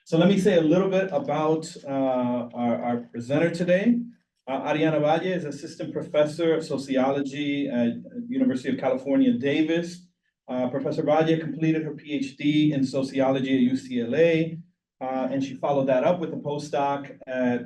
So let me say a little bit about our presenter today. Ariana Valle is Assistant Professor of Sociology at University of California, Davis. Professor Valle completed her PhD in Sociology at UCLA, and she followed that up with a postdoc at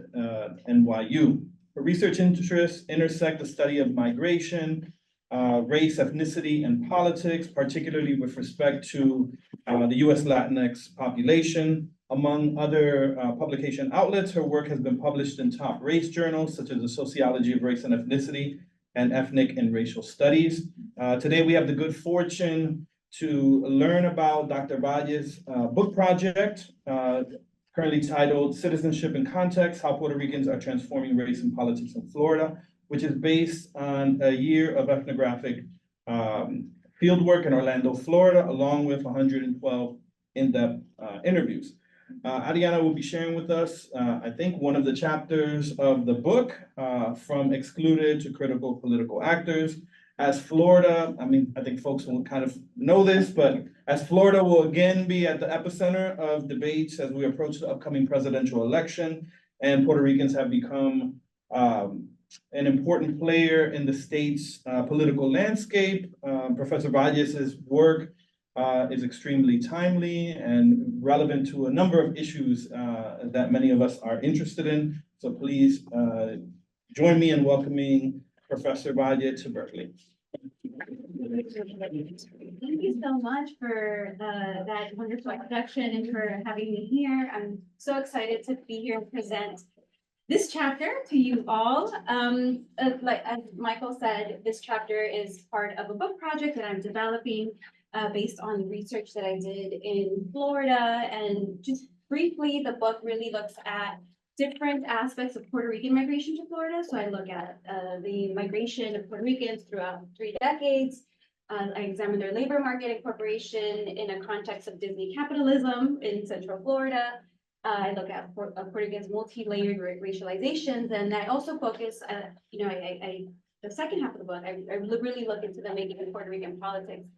NYU. Her research interests intersect the study of migration, race, ethnicity, and politics, particularly with respect to the US Latinx population. Among other publication outlets, her work has been published in top race journals, such as the Sociology of Race and Ethnicity and Ethnic and Racial Studies. Today, we have the good fortune to learn about Dr. Valle's book project, currently titled Citizenship in Context, How Puerto Ricans Are Transforming Race and Politics in Florida, which is based on a year of ethnographic fieldwork in Orlando, Florida, along with 112 in-depth interviews. Ariana will be sharing with us, I think, one of the chapters of the book, From Excluded to Critical Political Actors. As Florida, I mean, I think folks will kind of know this, but as Florida will again be at the epicenter of debates as we approach the upcoming presidential election, and Puerto Ricans have become an important player in the state's political landscape. Professor Valles' work is extremely timely and relevant to a number of issues that many of us are interested in. So please join me in welcoming Professor Valle to Berkeley. Thank you so much for that wonderful introduction and for having me here. I'm so excited to be here and present this chapter to you all. Like as Michael said, this chapter is part of a book project that I'm developing based on the research that I did in Florida. And just briefly, the book really looks at different aspects of Puerto Rican migration to Florida. So I look at the migration of Puerto Ricans throughout 3 decades. I examine their labor market incorporation in a context of Disney capitalism in Central Florida. I look at Puerto Rico's multi-layered racializations, and I also focus, the second half of the book, I really look into the making of Puerto Rican politics.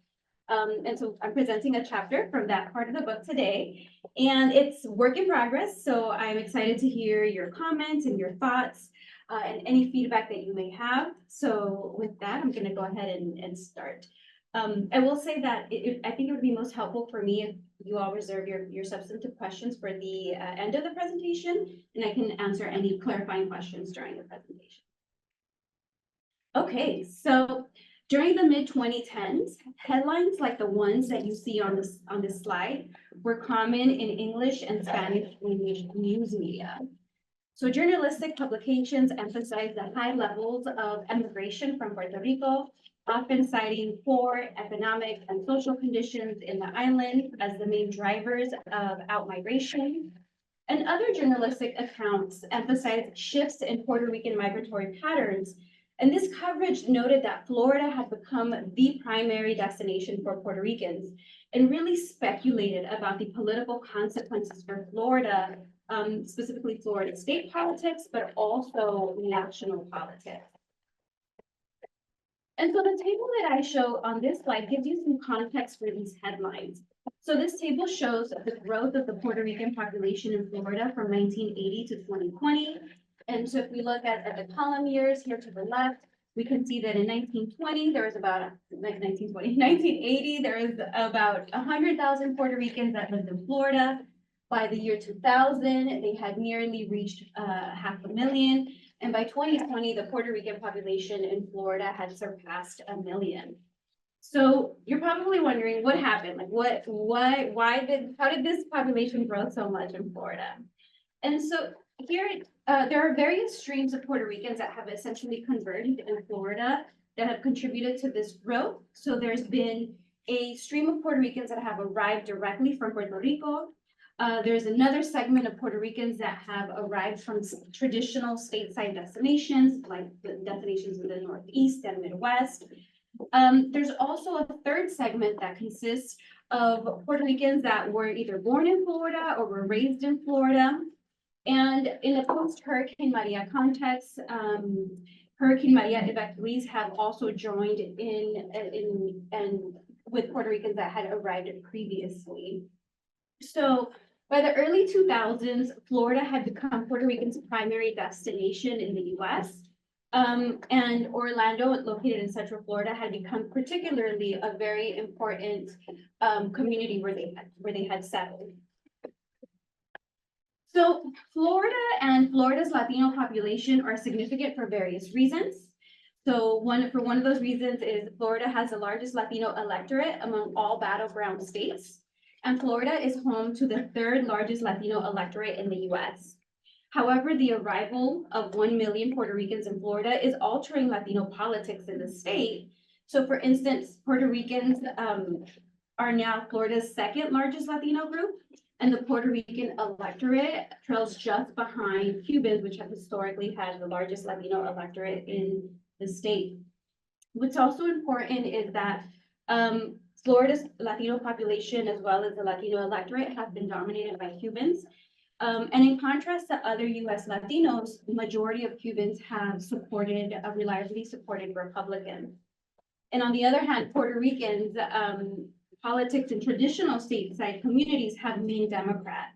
And so I'm presenting a chapter from that part of the book today, and it's work in progress. So I'm excited to hear your comments and your thoughts and any feedback that you may have. So with that, I'm going to go ahead and start. I will say that I think it would be most helpful for me if you all reserve your substantive questions for the end of the presentation, and I can answer any clarifying questions during the presentation. Okay, so during the mid-2010s, headlines like the ones that you see on this slide were common in English and Spanish news media. So journalistic publications emphasized the high levels of emigration from Puerto Rico, often citing poor economic and social conditions in the island as the main drivers of outmigration. And other journalistic accounts emphasized shifts in Puerto Rican migratory patterns. And this coverage noted that Florida had become the primary destination for Puerto Ricans and really speculated about the political consequences for Florida, specifically Florida state politics, but also national politics. And so the table that I show on this slide gives you some context for these headlines. So this table shows the growth of the Puerto Rican population in Florida from 1980 to 2020. And so if we look at the column years here to the left, we can see that in 1920, there was about, 1980, there was about 100,000 Puerto Ricans that lived in Florida. By the year 2000, they had nearly reached 500,000. And by 2020, the Puerto Rican population in Florida had surpassed 1 million. So you're probably wondering what happened, like how did this population grow so much in Florida? And so here, there are various streams of Puerto Ricans that have essentially converged in Florida that have contributed to this growth. So there's been a stream of Puerto Ricans that have arrived directly from Puerto Rico. There's another segment of Puerto Ricans that have arrived from traditional stateside destinations, like the destinations in the Northeast and Midwest. There's also a third segment that consists of Puerto Ricans that were either born in Florida or were raised in Florida. And in a post-Hurricane Maria context, Hurricane Maria evacuees have also joined in with Puerto Ricans that had arrived previously. So By the early 2000s, Florida had become Puerto Ricans' primary destination in the US. And Orlando, located in Central Florida, had become particularly a very important community where they had settled. So Florida and Florida's Latino population are significant for various reasons. So one of those reasons is Florida has the largest Latino electorate among all battleground states. And Florida is home to the third largest Latino electorate in the US. However, the arrival of 1 million Puerto Ricans in Florida is altering Latino politics in the state. So for instance, Puerto Ricans are now Florida's second largest Latino group, and the Puerto Rican electorate trails just behind Cubans, which have historically had the largest Latino electorate in the state. What's also important is that Florida's Latino population, as well as the Latino electorate, have been dominated by Cubans. And in contrast to other US Latinos, the majority of Cubans have reliably supported Republicans. And on the other hand, Puerto Ricans, politics in traditional stateside communities have leaned Democrat.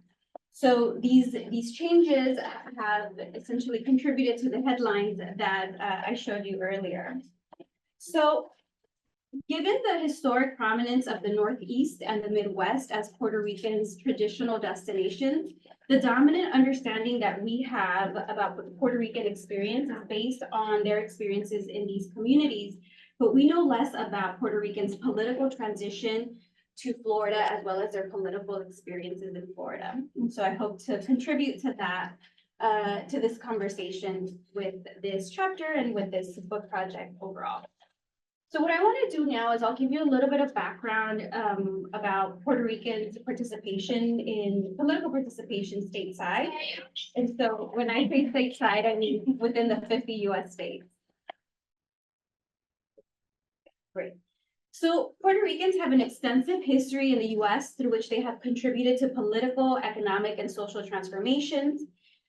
So these changes have essentially contributed to the headlines that I showed you earlier. So given the historic prominence of the Northeast and the Midwest as Puerto Ricans' traditional destinations, the dominant understanding that we have about the Puerto Rican experience is based on their experiences in these communities, but we know less about Puerto Ricans' political transition to Florida, as well as their political experiences in Florida. And so I hope to contribute to that, to this conversation with this chapter and with this book project overall. So what I want to do now is I'll give you a little bit of background about Puerto Ricans' participation in political participation stateside. And so when I say stateside, I mean within the 50 US states. Great. So Puerto Ricans have an extensive history in the US through which they have contributed to political, economic, and social transformations.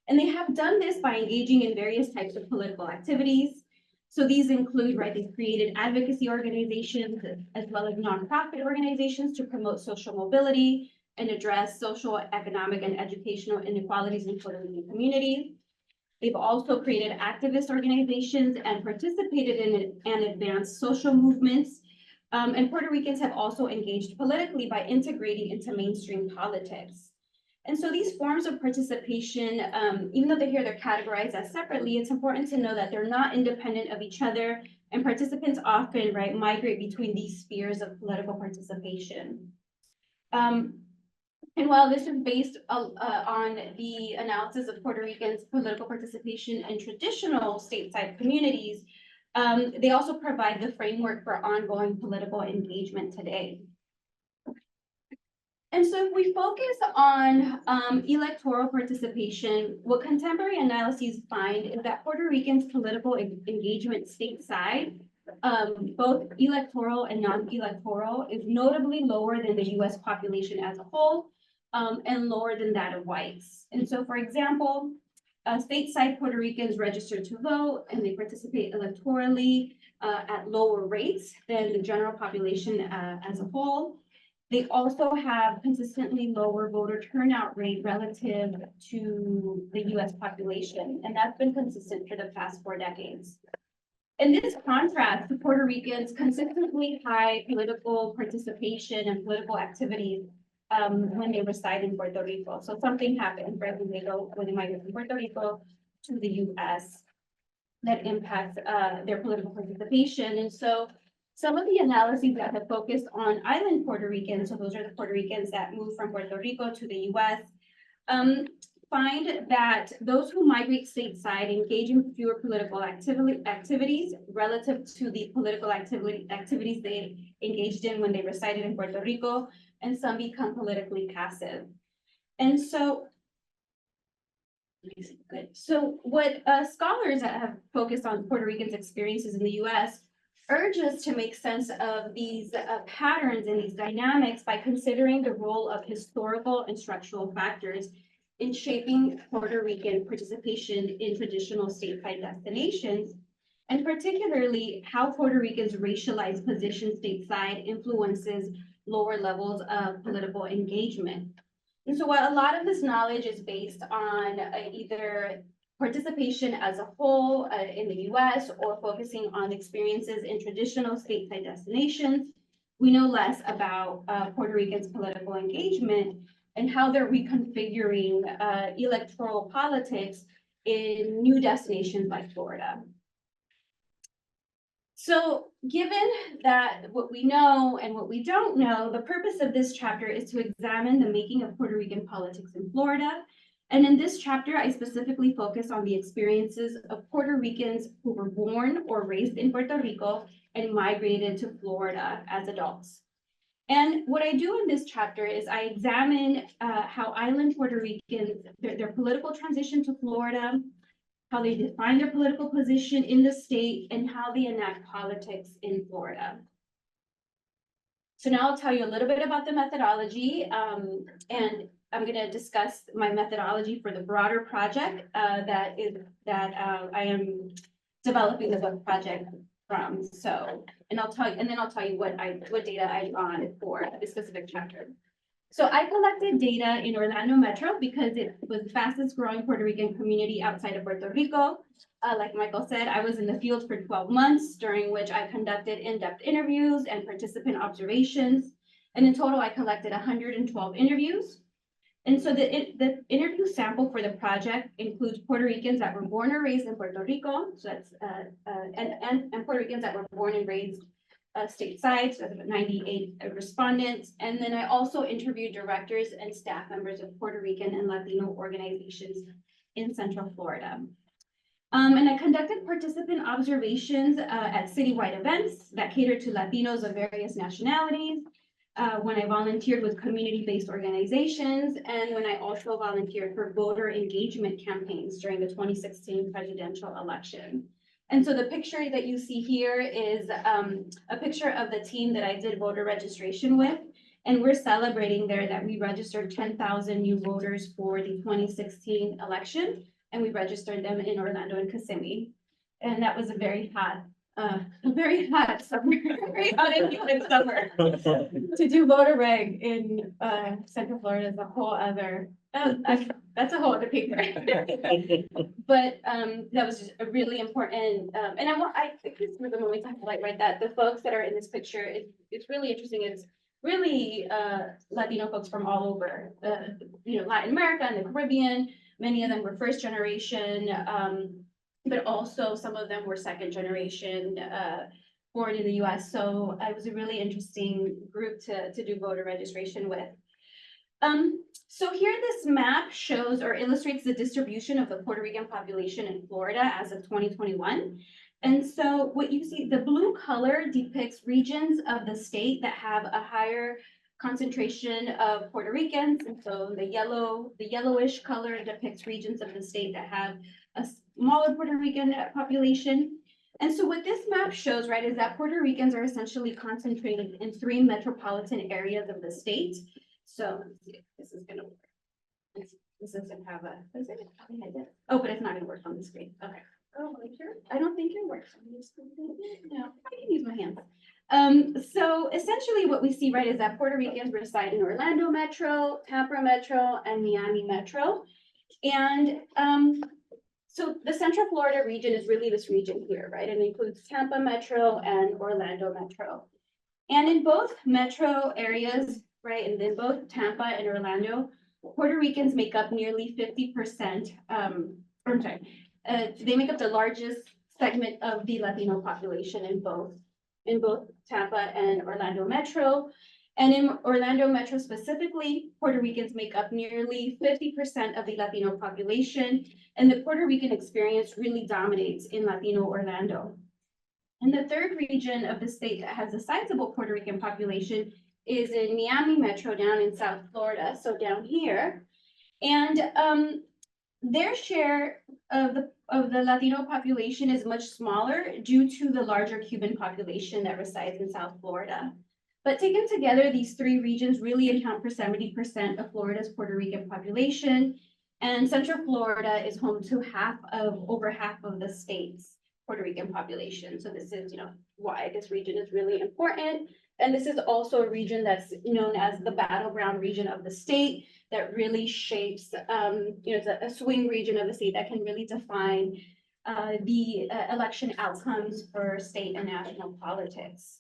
And they have done this by engaging in various types of political activities. So these include, right, they've created advocacy organizations as well as nonprofit organizations to promote social mobility and address social, economic, and educational inequalities in Puerto Rican communities. They've also created activist organizations and participated in and advanced social movements. And Puerto Ricans have also engaged politically by integrating into mainstream politics. And so these forms of participation, even though they're categorized as separately, it's important to know that they're not independent of each other, and participants often, right, migrate between these spheres of political participation. And while this is based on the analysis of Puerto Ricans' political participation in traditional stateside communities, they also provide the framework for ongoing political engagement today. And so if we focus on electoral participation, what contemporary analyses find is that Puerto Ricans' political engagement stateside, both electoral and non-electoral, is notably lower than the US population as a whole, and lower than that of whites. And so, for example, stateside Puerto Ricans register to vote and they participate electorally at lower rates than the general population as a whole. They also have consistently lower voter turnout rate relative to the US population, and that's been consistent for the past 4 decades. In this contrast to Puerto Ricans' consistently high political participation and political activities when they reside in Puerto Rico. So something happens, right, when they migrate from Puerto Rico to the US that impacts their political participation. And so some of the analyses that have focused on island Puerto Ricans, so those are the Puerto Ricans that move from Puerto Rico to the US, find that those who migrate stateside engage in fewer political activities relative to the political activities they engaged in when they resided in Puerto Rico, and some become politically passive. And so, what scholars that have focused on Puerto Ricans' experiences in the US urge us to make sense of these patterns and these dynamics by considering the role of historical and structural factors in shaping Puerto Rican participation in traditional stateside destinations, and particularly how Puerto Ricans' racialized position stateside influences lower levels of political engagement. And so while a lot of this knowledge is based on either participation as a whole in the US or focusing on experiences in traditional stateside destinations, we know less about Puerto Ricans' political engagement and how they're reconfiguring electoral politics in new destinations like Florida. So given that what we know and what we don't know, the purpose of this chapter is to examine the making of Puerto Rican politics in Florida. And in this chapter, I specifically focus on the experiences of Puerto Ricans who were born or raised in Puerto Rico and migrated to Florida as adults. And what I do in this chapter is I examine how Island Puerto Ricans, their political transition to Florida, how they define their political position in the state, and how they enact politics in Florida. So now I'll tell you a little bit about the methodology, and I'm going to discuss my methodology for the broader project that I am developing the book project from. So, and then I'll tell you what data I drawn for the specific chapter. So I collected data in Orlando Metro because it was the fastest growing Puerto Rican community outside of Puerto Rico. Like Michael said, I was in the field for 12 months, during which I conducted in-depth interviews and participant observations. And in total, I collected 112 interviews. And so the interview sample for the project includes Puerto Ricans that were born or raised in Puerto Rico. So that's and Puerto Ricans that were born and raised stateside, so that's 98 respondents. And then I also interviewed directors and staff members of Puerto Rican and Latino organizations in Central Florida. And I conducted participant observations at citywide events that cater to Latinos of various nationalities, when I volunteered with community-based organizations, and when I also volunteered for voter engagement campaigns during the 2016 presidential election. And so the picture that you see here is a picture of the team that I did voter registration with. And we're celebrating there that we registered 10,000 new voters for the 2016 election. And we registered them in Orlando and Kissimmee. And that was a very hot summer, very hot and humid summer. To do voter reg in Central Florida is a whole other, that's a whole other paper. But that was just a really important, and I think this was the moment we talked about, right, that the folks that are in this picture, it's really interesting. It's really Latino folks from all over, Latin America and the Caribbean. Many of them were first generation, but also some of them were second generation born in the US. So it was a really interesting group to do voter registration with. So here this map shows or illustrates the distribution of the Puerto Rican population in Florida as of 2021. And so what you see, the blue color depicts regions of the state that have a higher concentration of Puerto Ricans. And so the yellowish color depicts regions of the state that have a smaller Puerto Rican population. And so what this map shows, right, is that Puerto Ricans are essentially concentrated in 3 metropolitan areas of the state. So let's see if this is gonna work. This doesn't have a, is it? Oh, but it's not gonna work on the screen. Okay. Oh, sure. I don't think it works. No, I can use my hands. So essentially what we see, right, is that Puerto Ricans reside in Orlando Metro, Tampa Metro, and Miami Metro. And so the Central Florida region is really this region here, right? It includes Tampa Metro and Orlando Metro. And in both metro areas, right, and in both Tampa and Orlando, Puerto Ricans make up nearly 50%, they make up the largest segment of the Latino population in both Tampa and Orlando Metro. And in Orlando Metro specifically, Puerto Ricans make up nearly 50% of the Latino population, and the Puerto Rican experience really dominates in Latino Orlando. And the third region of the state that has a sizable Puerto Rican population is in Miami Metro down in South Florida, so down here. And their share of the Latino population is much smaller due to the larger Cuban population that resides in South Florida. But taken together, these 3 regions really account for 70% of Florida's Puerto Rican population. And Central Florida is home to over half of the state's Puerto Rican population. So this is, why this region is really important And this is also a region that's known as the battleground region of the state that really shapes, it's a swing region of the state that can really define the election outcomes for state and national politics.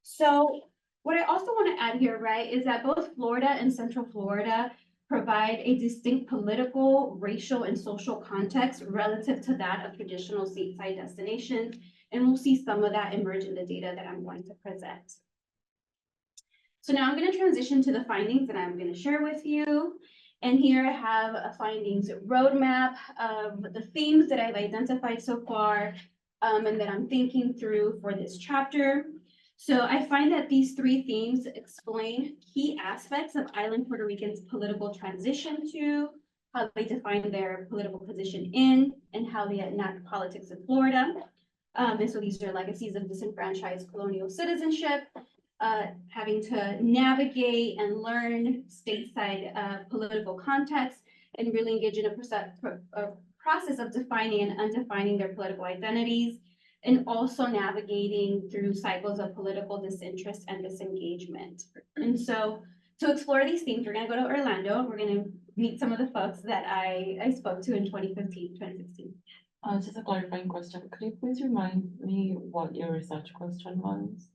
So what I also want to add here, right, is that both Florida and Central Florida provide a distinct political, racial, and social context relative to that of traditional stateside destinations. And we'll see some of that emerge in the data that I'm going to present. So now I'm going to transition to the findings that I'm going to share with you. And here I have a findings roadmap of the themes that I've identified so far and that I'm thinking through for this chapter. So I find that these three themes explain key aspects of Island Puerto Ricans' political transition to, how they define their political position in, and how they enact politics in Florida. And so these are legacies of disenfranchised colonial citizenship, having to navigate and learn stateside political context, and really engage in a process of defining and undefining their political identities, and also navigating through cycles of political disinterest and disengagement. And so to explore these themes, we're going to go to Orlando. We're going to meet some of the folks that I spoke to in 2015, 2016. Just a clarifying question. Could you please remind me what your research question was?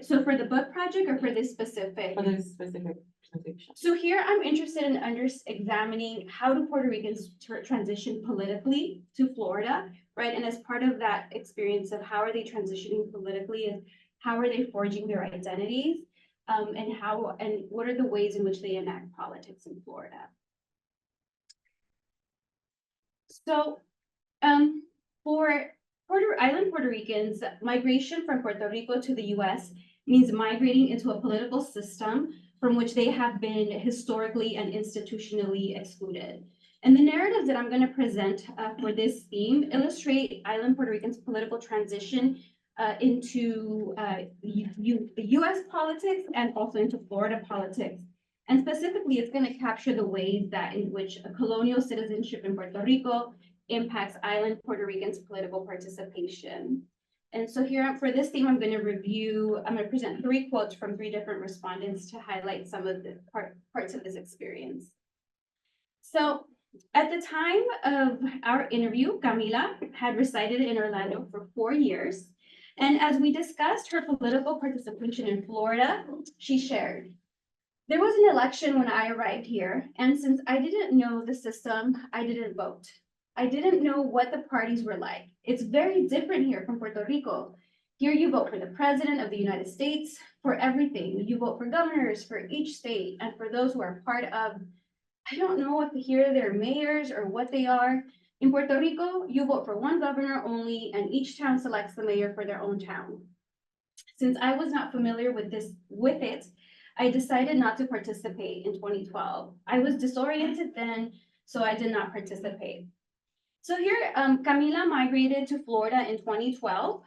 So for the book project or for this specific? For this specific presentation. So here I'm interested in examining how do Puerto Ricans transition politically to Florida, right? And as part of that experience of how are they transitioning politically and how are they forging their identities, and what are the ways in which they enact politics in Florida? So for Island Puerto Ricans, migration from Puerto Rico to the US means migrating into a political system from which they have been historically and institutionally excluded. And the narratives that I'm going to present for this theme illustrate Island Puerto Ricans' political transition into the US politics and also into Florida politics. And specifically, it's going to capture the ways that in which a colonial citizenship in Puerto Rico impacts Island Puerto Ricans' political participation. And so here for this theme, I'm going to present three quotes from three different respondents to highlight some of the parts of this experience. So at the time of our interview, Camila had resided in Orlando for 4 years. And as we discussed her political participation in Florida, she shared, "There was an election when I arrived here, and since I didn't know the system, I didn't vote. I didn't know what the parties were like. It's very different here from Puerto Rico. Here you vote for the president of the United States, for everything. You vote for governors for each state, and for those who are part of, I don't know if here they're mayors or what they are. In Puerto Rico, you vote for one governor only, and each town selects the mayor for their own town. Since I was not familiar with it, I decided not to participate in 2012. I was disoriented then, so I did not participate." So here, Camila migrated to Florida in 2012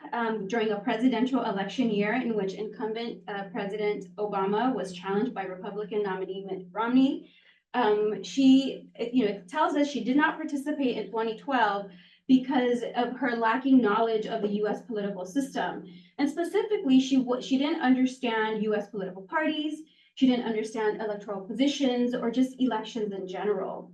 during a presidential election year in which incumbent President Obama was challenged by Republican nominee Mitt Romney. It tells us she did not participate in 2012 because of her lacking knowledge of the US political system. And specifically, she didn't understand US political parties, she didn't understand electoral positions or just elections in general.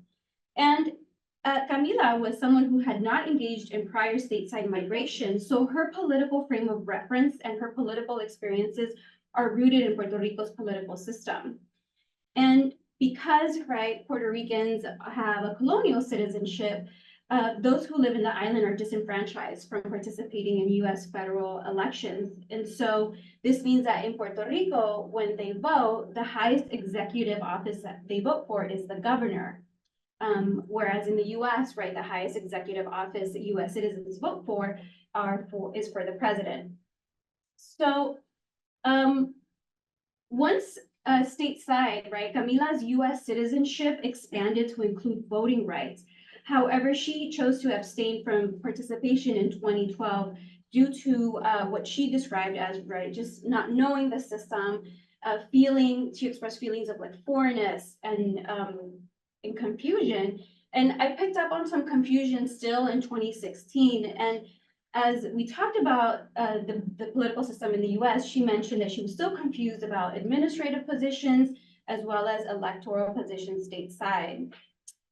And Camila was someone who had not engaged in prior stateside migration, so her political frame of reference and her political experiences are rooted in Puerto Rico's political system. And because, right, Puerto Ricans have a colonial citizenship, those who live in the island are disenfranchised from participating in US federal elections. And so this means that in Puerto Rico, when they vote, the highest executive office that they vote for is the governor. Whereas in the US, right, the highest executive office that US citizens vote for is for the president. So once stateside, right, Camila's US citizenship expanded to include voting rights. However, she chose to abstain from participation in 2012 due to what she described as, right, just not knowing the system, she expressed feelings of like foreignness and confusion. And I picked up on some confusion still in 2016. And as we talked about the political system in the US, she mentioned that she was still confused about administrative positions as well as electoral positions stateside.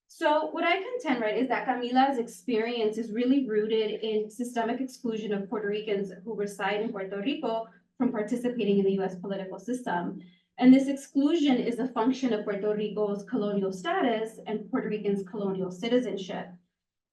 So what I contend, right, is that Camila's experience is really rooted in systemic exclusion of Puerto Ricans who reside in Puerto Rico from participating in the US political system. And this exclusion is a function of Puerto Rico's colonial status and Puerto Rican's colonial citizenship.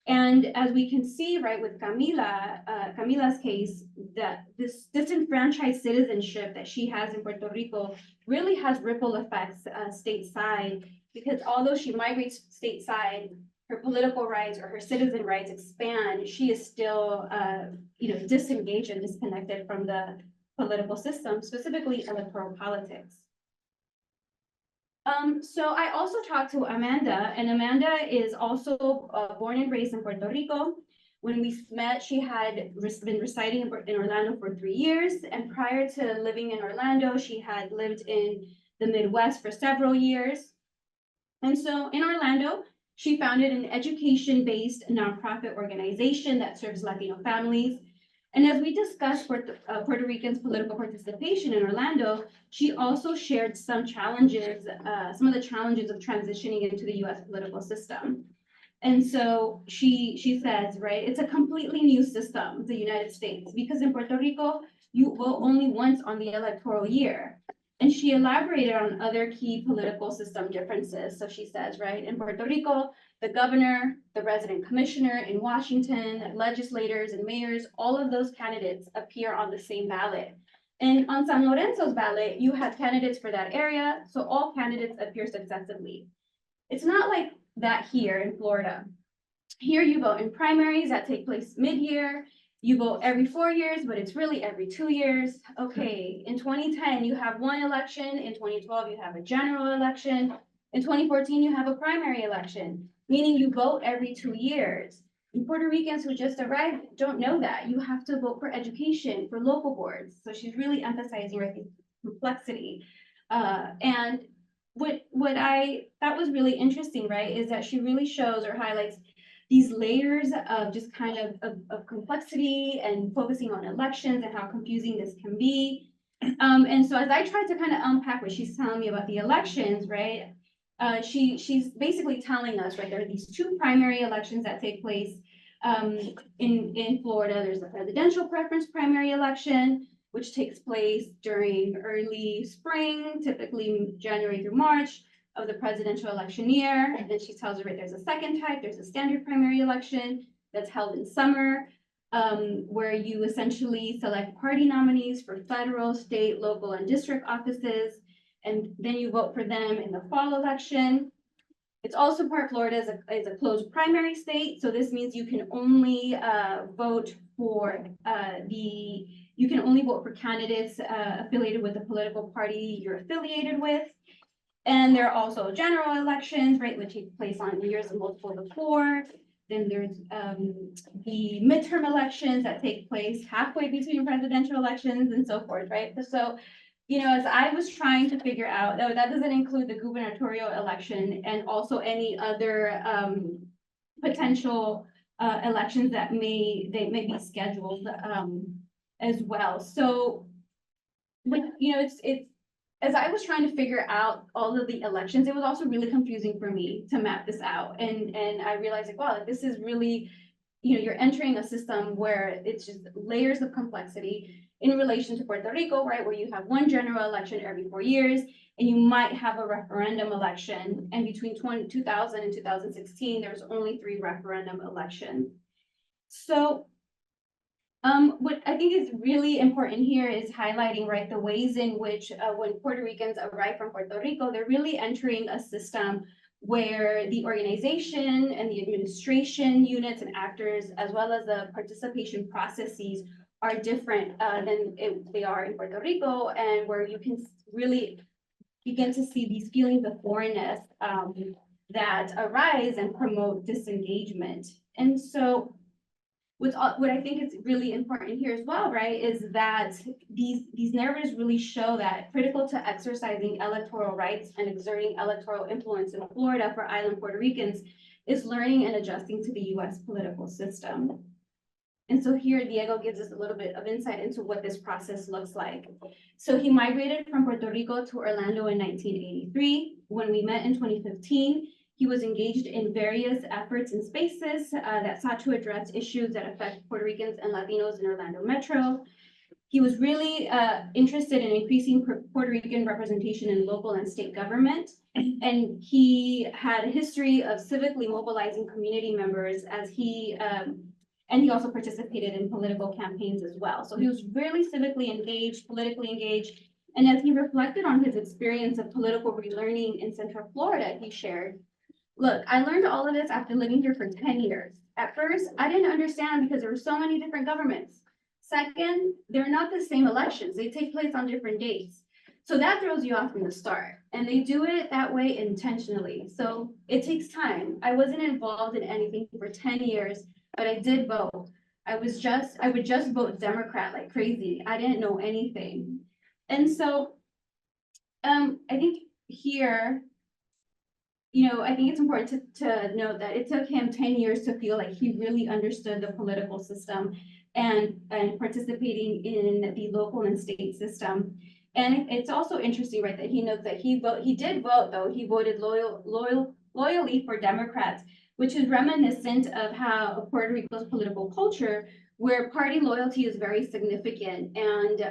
And as we can see, right, with Camila's case, that this disenfranchised citizenship that she has in Puerto Rico really has ripple effects stateside, because although she migrates stateside, her political rights or her citizen rights expand, she is still, disengaged and disconnected from the political system, specifically electoral politics. So I also talked to Amanda, and Amanda is also born and raised in Puerto Rico. When we met, she had been residing in Orlando for 3 years, and prior to living in Orlando, she had lived in the Midwest for several years. And so in Orlando, she founded an education-based nonprofit organization that serves Latino families. And as we discussed Puerto Ricans' political participation in Orlando, she also shared some of the challenges of transitioning into the US political system. And so she says, right, it's a completely new system, the United States, because in Puerto Rico, you vote only once on the electoral year. And she elaborated on other key political system differences. So she says, right, in Puerto Rico, the governor, the resident commissioner in Washington, legislators and mayors, all of those candidates appear on the same ballot. And on San Lorenzo's ballot, you have candidates for that area, so all candidates appear successively. It's not like that here in Florida. Here you vote in primaries that take place mid-year. You vote every 4 years, but it's really every 2 years. Okay, in 2010, you have one election. In 2012, you have a general election. In 2014, you have a primary election, meaning you vote every 2 years. And Puerto Ricans who just arrived don't know that. You have to vote for education, for local boards. So she's really emphasizing, right, the complexity. And what I thought was really interesting, right, is that she really shows or highlights these layers of just kind of complexity and focusing on elections and how confusing this can be. And so as I tried to kind of unpack what she's telling me about the elections, right, she's basically telling us, right, there are these 2 primary elections that take place in Florida. There's the presidential preference primary election, which takes place during early spring, typically January through March of the presidential election year. And then she tells her, right, there's a second type, there's a standard primary election that's held in summer, where you essentially select party nominees for federal, state, local, and district offices, and then you vote for them in the fall election. It's also Florida is a closed primary state, so this means you can only vote for candidates affiliated with the political party you're affiliated with. And there are also general elections, right, which take place on years and multiple before. Then there's the midterm elections that take place halfway between presidential elections and so forth, right? So, as I was trying to figure out, that doesn't include the gubernatorial election and also any other potential elections that may be scheduled as well. So, but it's as I was trying to figure out all of the elections, it was also really confusing for me to map this out. And I realized, like, wow, this is really, you're entering a system where it's just layers of complexity in relation to Puerto Rico, right, where you have one general election every 4 years, and you might have a referendum election. And between 2000 and 2016, there's only 3 referendum elections. So what I think is really important here is highlighting, right, the ways in which when Puerto Ricans arrive from Puerto Rico, they're really entering a system where the organization and the administration units and actors, as well as the participation processes, are different than they are in Puerto Rico, and where you can really begin to see these feelings of foreignness that arise and promote disengagement. And so what I think is really important here as well, right, is that these narratives really show that critical to exercising electoral rights and exerting electoral influence in Florida for Island Puerto Ricans is learning and adjusting to the US political system. And so here Diego gives us a little bit of insight into what this process looks like. So he migrated from Puerto Rico to Orlando in 1983. When we met in 2015, he was engaged in various efforts and spaces that sought to address issues that affect Puerto Ricans and Latinos in Orlando Metro. He was really interested in increasing Puerto Rican representation in local and state government. And he had a history of civically mobilizing community members as and he also participated in political campaigns as well. So he was really civically engaged, politically engaged. And as he reflected on his experience of political relearning in Central Florida, he shared, look, I learned all of this after living here for 10 years. At first, I didn't understand because there were so many different governments. Second, they're not the same elections. They take place on different dates. So that throws you off from the start. And they do it that way intentionally. So it takes time. I wasn't involved in anything for 10 years, but I did vote. I would just vote Democrat like crazy. I didn't know anything. And so I think here, I think it's important to note that it took him 10 years to feel like he really understood the political system and participating in the local and state system. And it's also interesting, right, that he notes that he did vote, though. He voted loyally for Democrats, which is reminiscent of how Puerto Rico's political culture, where party loyalty is very significant, and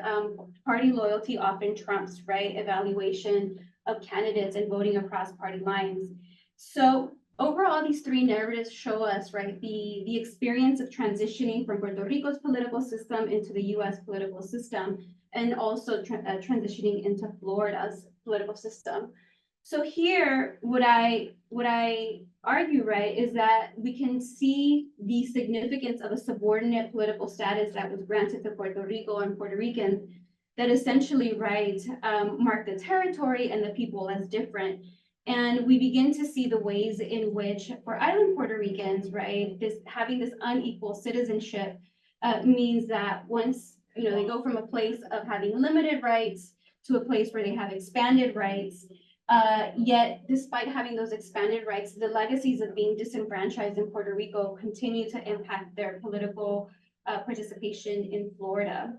party loyalty often trumps, right, evaluation of candidates and voting across party lines. So overall, these three narratives show us, right, the experience of transitioning from Puerto Rico's political system into the US political system, and also transitioning into Florida's political system. So here, what I argue, right, is that we can see the significance of a subordinate political status that was granted to Puerto Rico and Puerto Ricans that essentially, right, mark the territory and the people as different. And we begin to see the ways in which, for Island Puerto Ricans, right, having this unequal citizenship means that once, they go from a place of having limited rights to a place where they have expanded rights. Yet, despite having those expanded rights, the legacies of being disenfranchised in Puerto Rico continue to impact their political participation in Florida.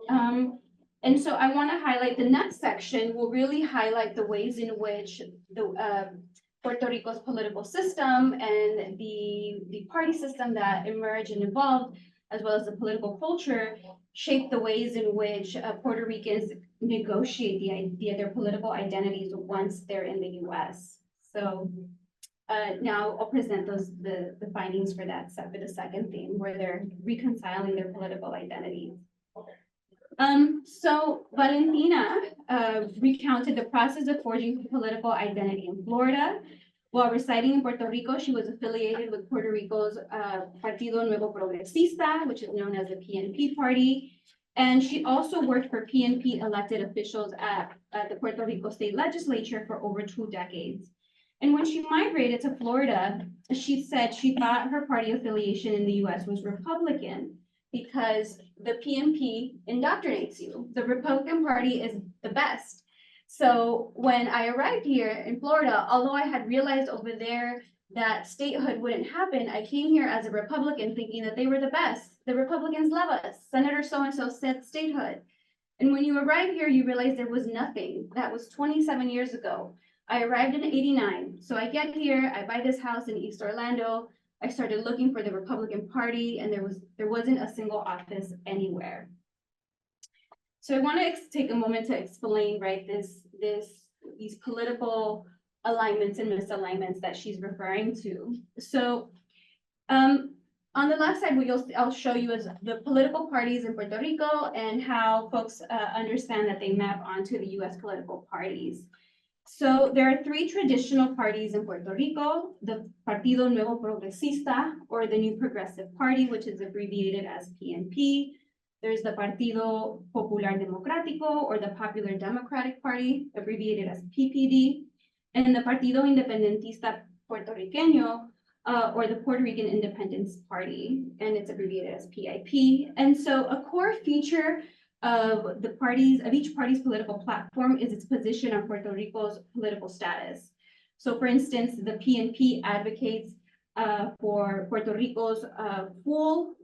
And so I want to highlight the next section will really highlight the ways in which the Puerto Rico's political system and the party system that emerged and evolved, as well as the political culture, shape the ways in which Puerto Ricans negotiate their political identities once they're in the US. So now I'll present the findings for the second theme, where they're reconciling their political identities. So Valentina recounted the process of forging political identity in Florida. While residing in Puerto Rico, she was affiliated with Puerto Rico's Partido Nuevo Progresista, which is known as the PNP party. And she also worked for PNP elected officials at the Puerto Rico state legislature for over 2 decades. And when she migrated to Florida, she said she thought her party affiliation in the US was Republican because the PNP indoctrinates you. The Republican Party is the best. So when I arrived here in Florida, although I had realized over there that statehood wouldn't happen, I came here as a Republican thinking that they were the best. The Republicans love us. Senator so-and-so said statehood. And when you arrive here, you realize there was nothing. That was 27 years ago. I arrived in '89. So I get here, I buy this house in East Orlando. I started looking for the Republican Party, and there wasn't a single office anywhere. So I want to take a moment to explain, right, these political alignments and misalignments that she's referring to. So on the left side, I'll show you is the political parties in Puerto Rico and how folks understand that they map onto the US political parties. So there are 3 traditional parties in Puerto Rico: the Partido Nuevo Progresista, or the New Progressive Party, which is abbreviated as PNP. There's the Partido Popular Democrático, or the Popular Democratic Party, abbreviated as PPD, and the Partido Independentista Puertorriqueño, or the Puerto Rican Independence Party, and it's abbreviated as PIP. And so a core feature of each party's political platform is its position on Puerto Rico's political status. So for instance, the PNP advocates for Puerto Rico's full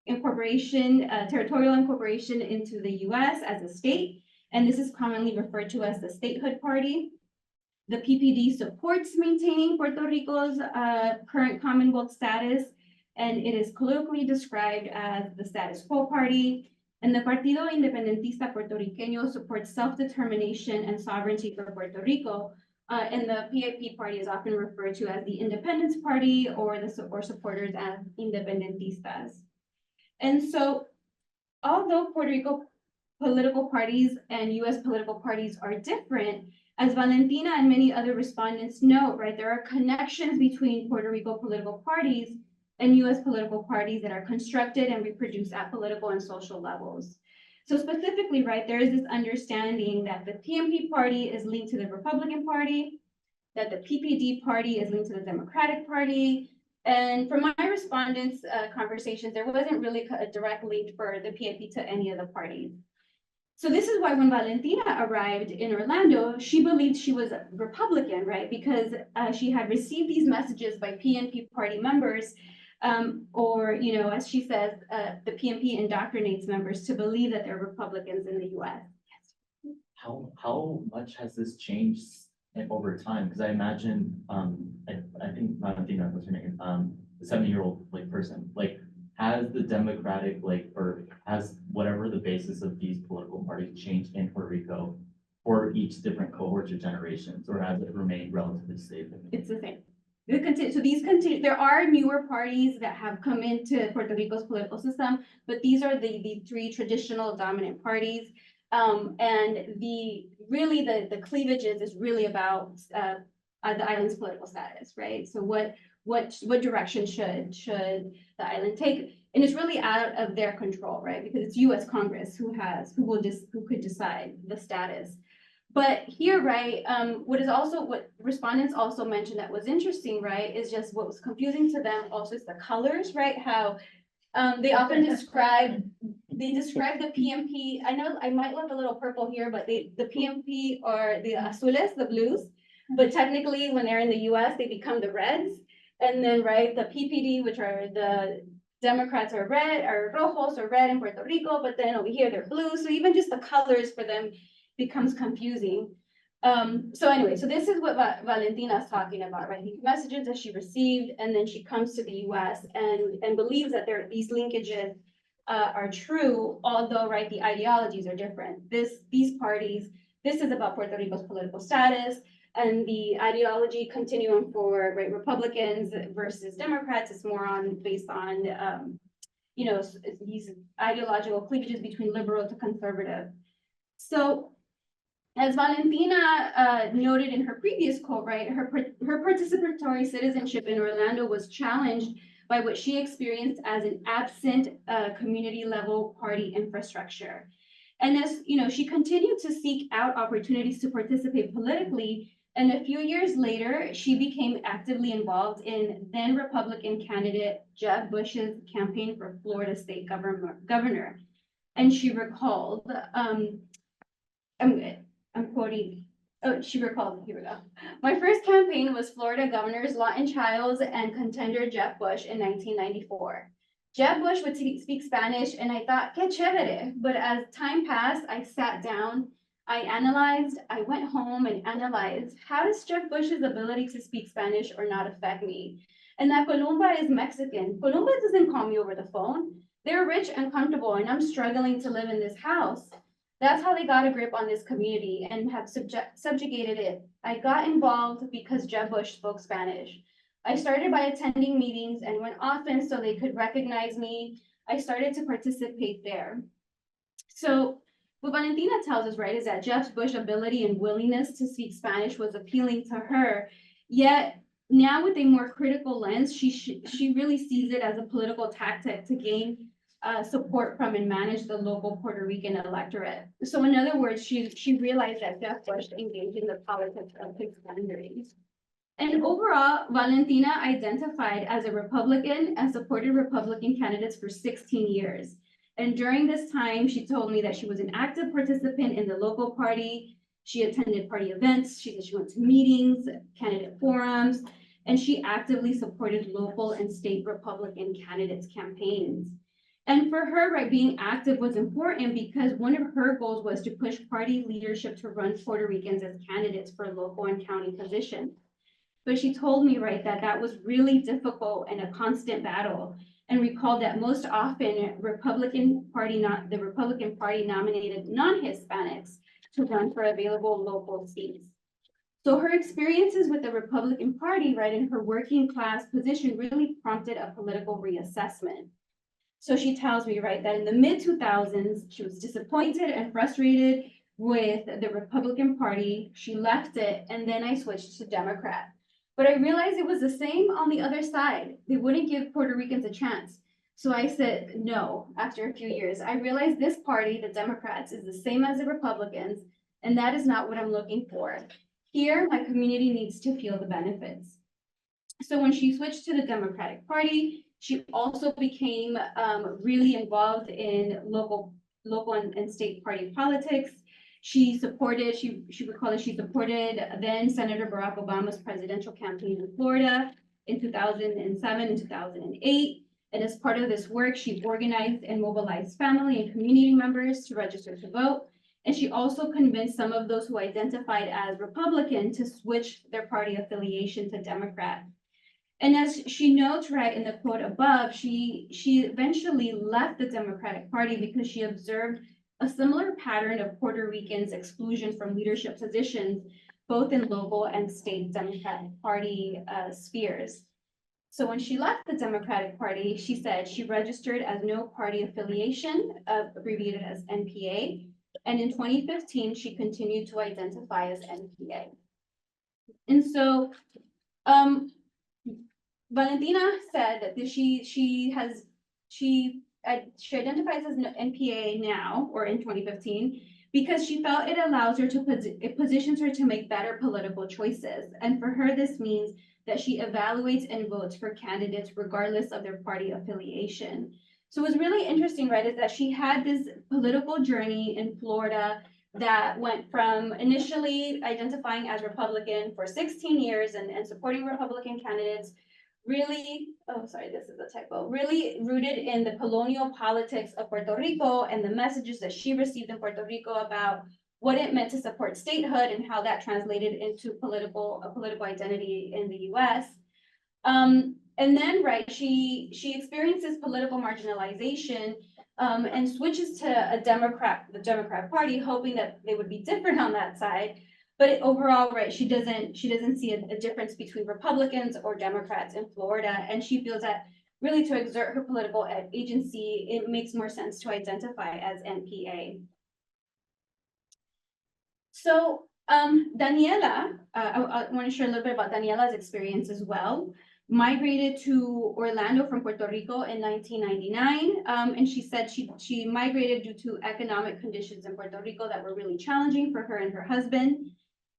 incorporation, territorial incorporation into the US as a state, and this is commonly referred to as the statehood party. The PPD supports maintaining Puerto Rico's current Commonwealth status, and it is colloquially described as the status quo party. And the Partido Independentista Puertorriqueño supports self-determination and sovereignty for Puerto Rico. And the PIP party is often referred to as the Independence Party or supporters as independentistas. And so, although Puerto Rico political parties and US political parties are different, as Valentina and many other respondents note, right, there are connections between Puerto Rico political parties and US political parties that are constructed and reproduced at political and social levels. So specifically, right, there is this understanding that the PNP party is linked to the Republican Party, that the PPD party is linked to the Democratic Party. And from my respondents' conversations, there wasn't really a direct link for the PNP to any of the parties. So this is why when Valentina arrived in Orlando, she believed she was a Republican, right? Because she had received these messages by PNP party members, or, you know, as she says, the PNP indoctrinates members to believe that they're Republicans in the US. How much has this changed over time? Because I imagine, I think Valentina was her name, the 70-year-old like person, like, has the Democratic, like, or has whatever the basis of these political parties changed in Puerto Rico for each different cohorts or generations, or has it remained relatively stable? It's the same. So these continue. There are newer parties that have come into Puerto Rico's political system, but these are the three traditional dominant parties. And the cleavage is really about the island's political status, right? So what direction should the island take? And it's really out of their control, right? Because it's US Congress who could decide the status. But here, right, what respondents also mentioned that was interesting, right, is just what was confusing to them also is the colors, right? How they often describe the PMP. I know I might look a little purple here, but the PMP are the azules, the blues. But technically, when they're in the US, they become the reds. And then, right, the PPD, which are the Democrats, are red, or rojos, or red in Puerto Rico, but then over here they're blue. So even just the colors for them becomes confusing. So anyway, so this is what Valentina is talking about, right? These messages that she received, and then she comes to the US and believes that these linkages are true, although, right, the ideologies are different. These parties, this is about Puerto Rico's political status, and the ideology continuum for, right, Republicans versus Democrats is more based on, you know, these ideological cleavages between liberal to conservative. So, as Valentina noted in her previous quote, right, her participatory citizenship in Orlando was challenged by what she experienced as an absent community level party infrastructure. And as you know, she continued to seek out opportunities to participate politically. And a few years later, she became actively involved in then Republican candidate Jeb Bush's campaign for Florida state governor. And she recalled, I'm quoting, she recalled, here we go. My first campaign was Florida Governors Lawton Chiles and contender Jeb Bush in 1994. Jeb Bush would speak Spanish, and I thought, que chévere. But as time passed, I sat down, I analyzed, I went home and analyzed, how does Jeb Bush's ability to speak Spanish or not affect me? And that Columba is Mexican. Columba doesn't call me over the phone. They're rich and comfortable, and I'm struggling to live in this house. That's how they got a grip on this community and have subjugated it. I got involved because Jeb Bush spoke Spanish. I started by attending meetings and went often so they could recognize me. I started to participate there. So what Valentina tells us, right, is that Jeb Bush's ability and willingness to speak Spanish was appealing to her. Yet now with a more critical lens, she really sees it as a political tactic to gain support from and manage the local Puerto Rican electorate. So in other words, she realized that Jeb Bush engaged in the politics of his boundaries. And overall, Valentina identified as a Republican and supported Republican candidates for 16 years. And during this time, she told me that she was an active participant in the local party. She attended party events. She said she went to meetings, candidate forums, and she actively supported local and state Republican candidates' campaigns. And for her, right, being active was important because one of her goals was to push party leadership to run Puerto Ricans as candidates for local and county positions. But she told me, right, that that was really difficult and a constant battle, and recalled that most often the Republican Party nominated non-Hispanics to run for available local seats. So her experiences with the Republican Party, right, in her working class position really prompted a political reassessment. So she tells me, right, that in the mid-2000s, she was disappointed and frustrated with the Republican Party. She left it, and then I switched to Democrat. But I realized it was the same on the other side. They wouldn't give Puerto Ricans a chance. So I said no after a few years. I realized this party, the Democrats, is the same as the Republicans, and that is not what I'm looking for. Here, my community needs to feel the benefits. So when she switched to the Democratic Party, she also became really involved in local and state party politics. She supported then Senator Barack Obama's presidential campaign in Florida in 2007 and 2008. And as part of this work, she organized and mobilized family and community members to register to vote. And she also convinced some of those who identified as Republican to switch their party affiliation to Democrat. And as she notes, right, in the quote above, she eventually left the Democratic Party because she observed a similar pattern of Puerto Ricans' exclusion from leadership positions, both in local and state Democratic Party spheres. So when she left the Democratic Party, she said she registered as no party affiliation, abbreviated as NPA. And in 2015, she continued to identify as NPA. And so Valentina said that she identifies as NPA now, or in 2015, because she felt it allows her it positions her to make better political choices. And for her, this means that she evaluates and votes for candidates regardless of their party affiliation. So what's really interesting, right, is that she had this political journey in Florida that went from initially identifying as Republican for 16 years and supporting Republican candidates, really, oh, sorry, this is a typo, really rooted in the colonial politics of Puerto Rico and the messages that she received in Puerto Rico about what it meant to support statehood and how that translated into a political identity in the US. And then, right, she experiences political marginalization and switches to the Democrat Party, hoping that they would be different on that side. But overall, right, she doesn't see a difference between Republicans or Democrats in Florida. And she feels that really to exert her political agency, it makes more sense to identify as NPA. So Daniela, I want to share a little bit about Daniela's experience as well. Migrated to Orlando from Puerto Rico in 1999. And she said she migrated due to economic conditions in Puerto Rico that were really challenging for her and her husband.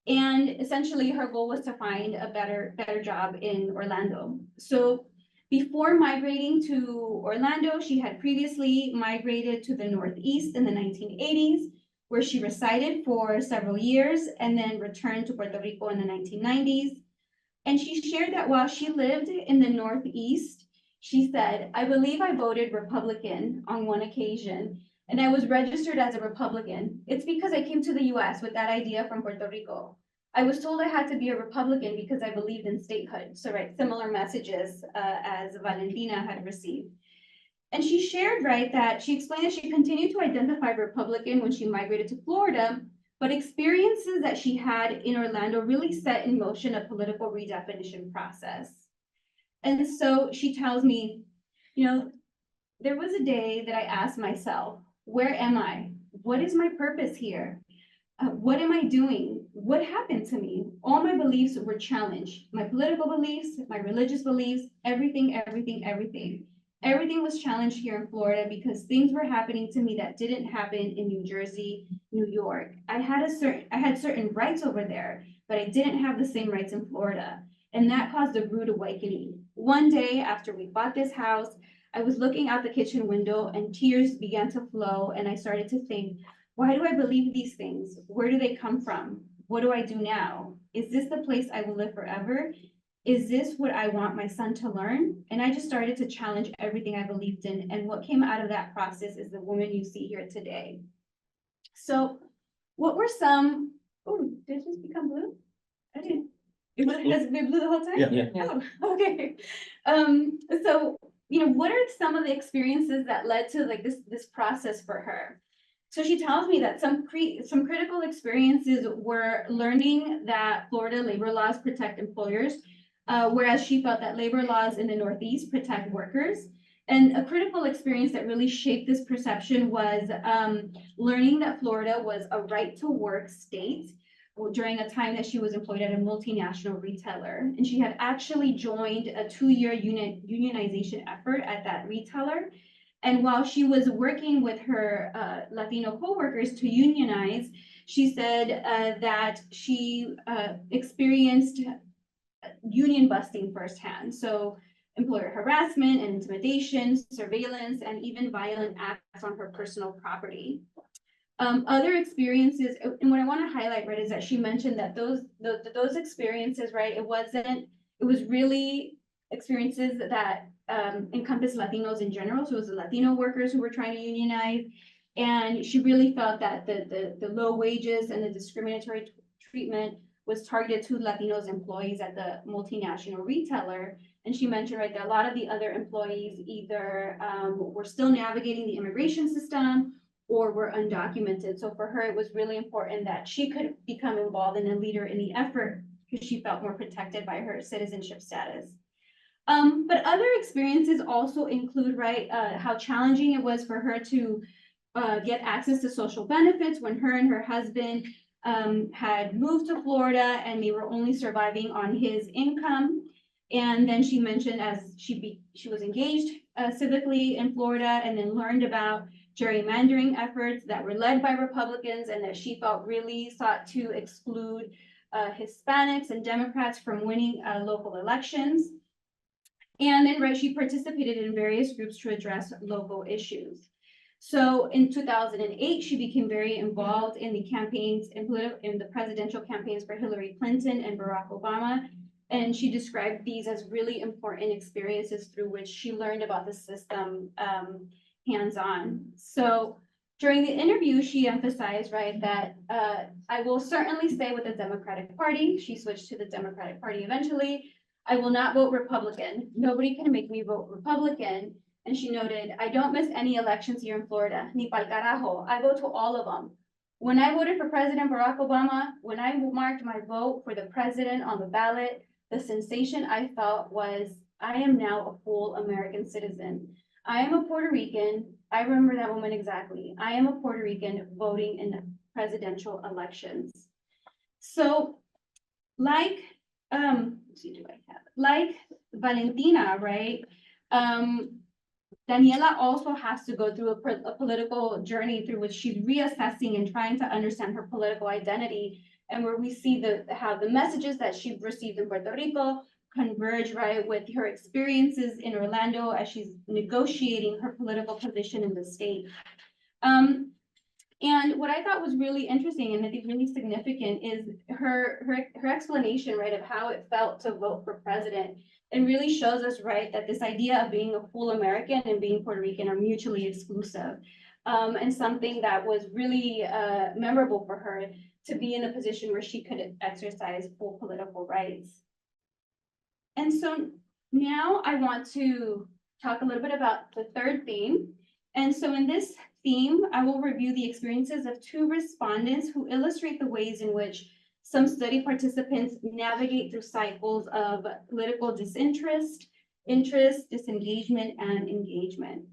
And essentially her goal was to find a better job in Orlando. So before migrating to Orlando, she had previously migrated to the Northeast in the 1980s, where she resided for several years and then returned to Puerto Rico in the 1990s. And she shared that while she lived in the Northeast, she said, "I believe I voted Republican on one occasion, and I was registered as a Republican. It's because I came to the US with that idea from Puerto Rico. I was told I had to be a Republican because I believed in statehood." So, right, similar messages as Valentina had received. And she shared, right, that she explained that she continued to identify Republican when she migrated to Florida, but experiences that she had in Orlando really set in motion a political redefinition process. And so she tells me, there was a day that I asked myself, where am I? What is my purpose here? What am I doing? What happened to me? All my beliefs were challenged. My political beliefs, my religious beliefs, everything. Everything was challenged here in Florida because things were happening to me that didn't happen in New Jersey, New York. I had certain rights over there, but I didn't have the same rights in Florida. And that caused a rude awakening. One day after we bought this house, I was looking out the kitchen window and tears began to flow. And I started to think, why do I believe these things? Where do they come from? What do I do now? Is this the place I will live forever? is this what I want my son to learn? And I just started to challenge everything I believed in. And what came out of that process is the woman you see here today. So what were some, oh, did it just become blue? I didn't. Has it been blue the whole time? Yeah. Oh, okay. So, what are some of the experiences that led to like this process for her? So she tells me that some critical experiences were learning that Florida labor laws protect employers, whereas she felt that labor laws in the Northeast protect workers. And a critical experience that really shaped this perception was learning that Florida was a right to work state during a time that she was employed at a multinational retailer. And she had actually joined a 2-year unionization effort at that retailer. And while she was working with her Latino coworkers to unionize, she said that she experienced union busting firsthand. So employer harassment and intimidation, surveillance, and even violent acts on her personal property. Other experiences, and what I want to highlight, right, is that she mentioned that those experiences, right, it was really experiences that encompass Latinos in general. So it was the Latino workers who were trying to unionize. And she really felt that the low wages and the discriminatory treatment was targeted to Latinos employees at the multinational retailer. And she mentioned, right, that a lot of the other employees either were still navigating the immigration system or were undocumented. So for her, it was really important that she could become involved and a leader in the effort because she felt more protected by her citizenship status. But other experiences also include, right, how challenging it was for her to get access to social benefits when her and her husband had moved to Florida and they were only surviving on his income. And then she mentioned as she was engaged civically in Florida and then learned about gerrymandering efforts that were led by Republicans and that she felt really sought to exclude Hispanics and Democrats from winning local elections. And then, right, she participated in various groups to address local issues. So in 2008, she became very involved in the campaigns, in the presidential campaigns for Hillary Clinton and Barack Obama. And she described these as really important experiences through which she learned about the system hands-on. So during the interview, she emphasized, right, that I will certainly stay with the Democratic Party. She switched to the Democratic Party eventually. I will not vote Republican. Nobody can make me vote Republican. And she noted, I don't miss any elections here in Florida. Ni pa'l carajo. I go to all of them. When I voted for President Barack Obama, when I marked my vote for the president on the ballot, the sensation I felt was, I am now a full American citizen. I am a Puerto Rican. I remember that moment exactly. I am a Puerto Rican voting in presidential elections. So like, let's see, do I have it? Like Valentina, right? Daniela also has to go through a political journey through which she's reassessing and trying to understand her political identity, and where we see how the messages that she received in Puerto Rico converge, right, with her experiences in Orlando as she's negotiating her political position in the state. And what I thought was really interesting and I think really significant is her explanation, right, of how it felt to vote for president. And really shows us, right, that this idea of being a full American and being Puerto Rican are mutually exclusive. And something that was really memorable for her to be in a position where she could exercise full political rights. And so now I want to talk a little bit about the third theme. And so in this theme, I will review the experiences of 2 respondents who illustrate the ways in which some study participants navigate through cycles of political disinterest, interest, disengagement, and engagement.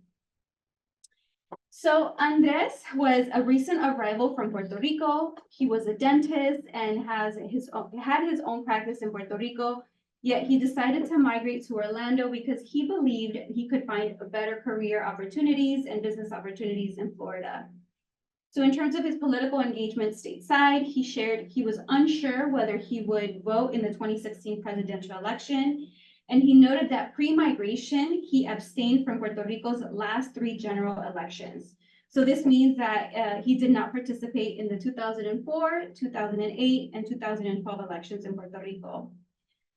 So Andres was a recent arrival from Puerto Rico. He was a dentist and had his own practice in Puerto Rico, yet he decided to migrate to Orlando because he believed he could find better career opportunities and business opportunities in Florida. So in terms of his political engagement stateside, he shared he was unsure whether he would vote in the 2016 presidential election. And he noted that pre-migration, he abstained from Puerto Rico's last 3 general elections. So this means that he did not participate in the 2004, 2008, and 2012 elections in Puerto Rico.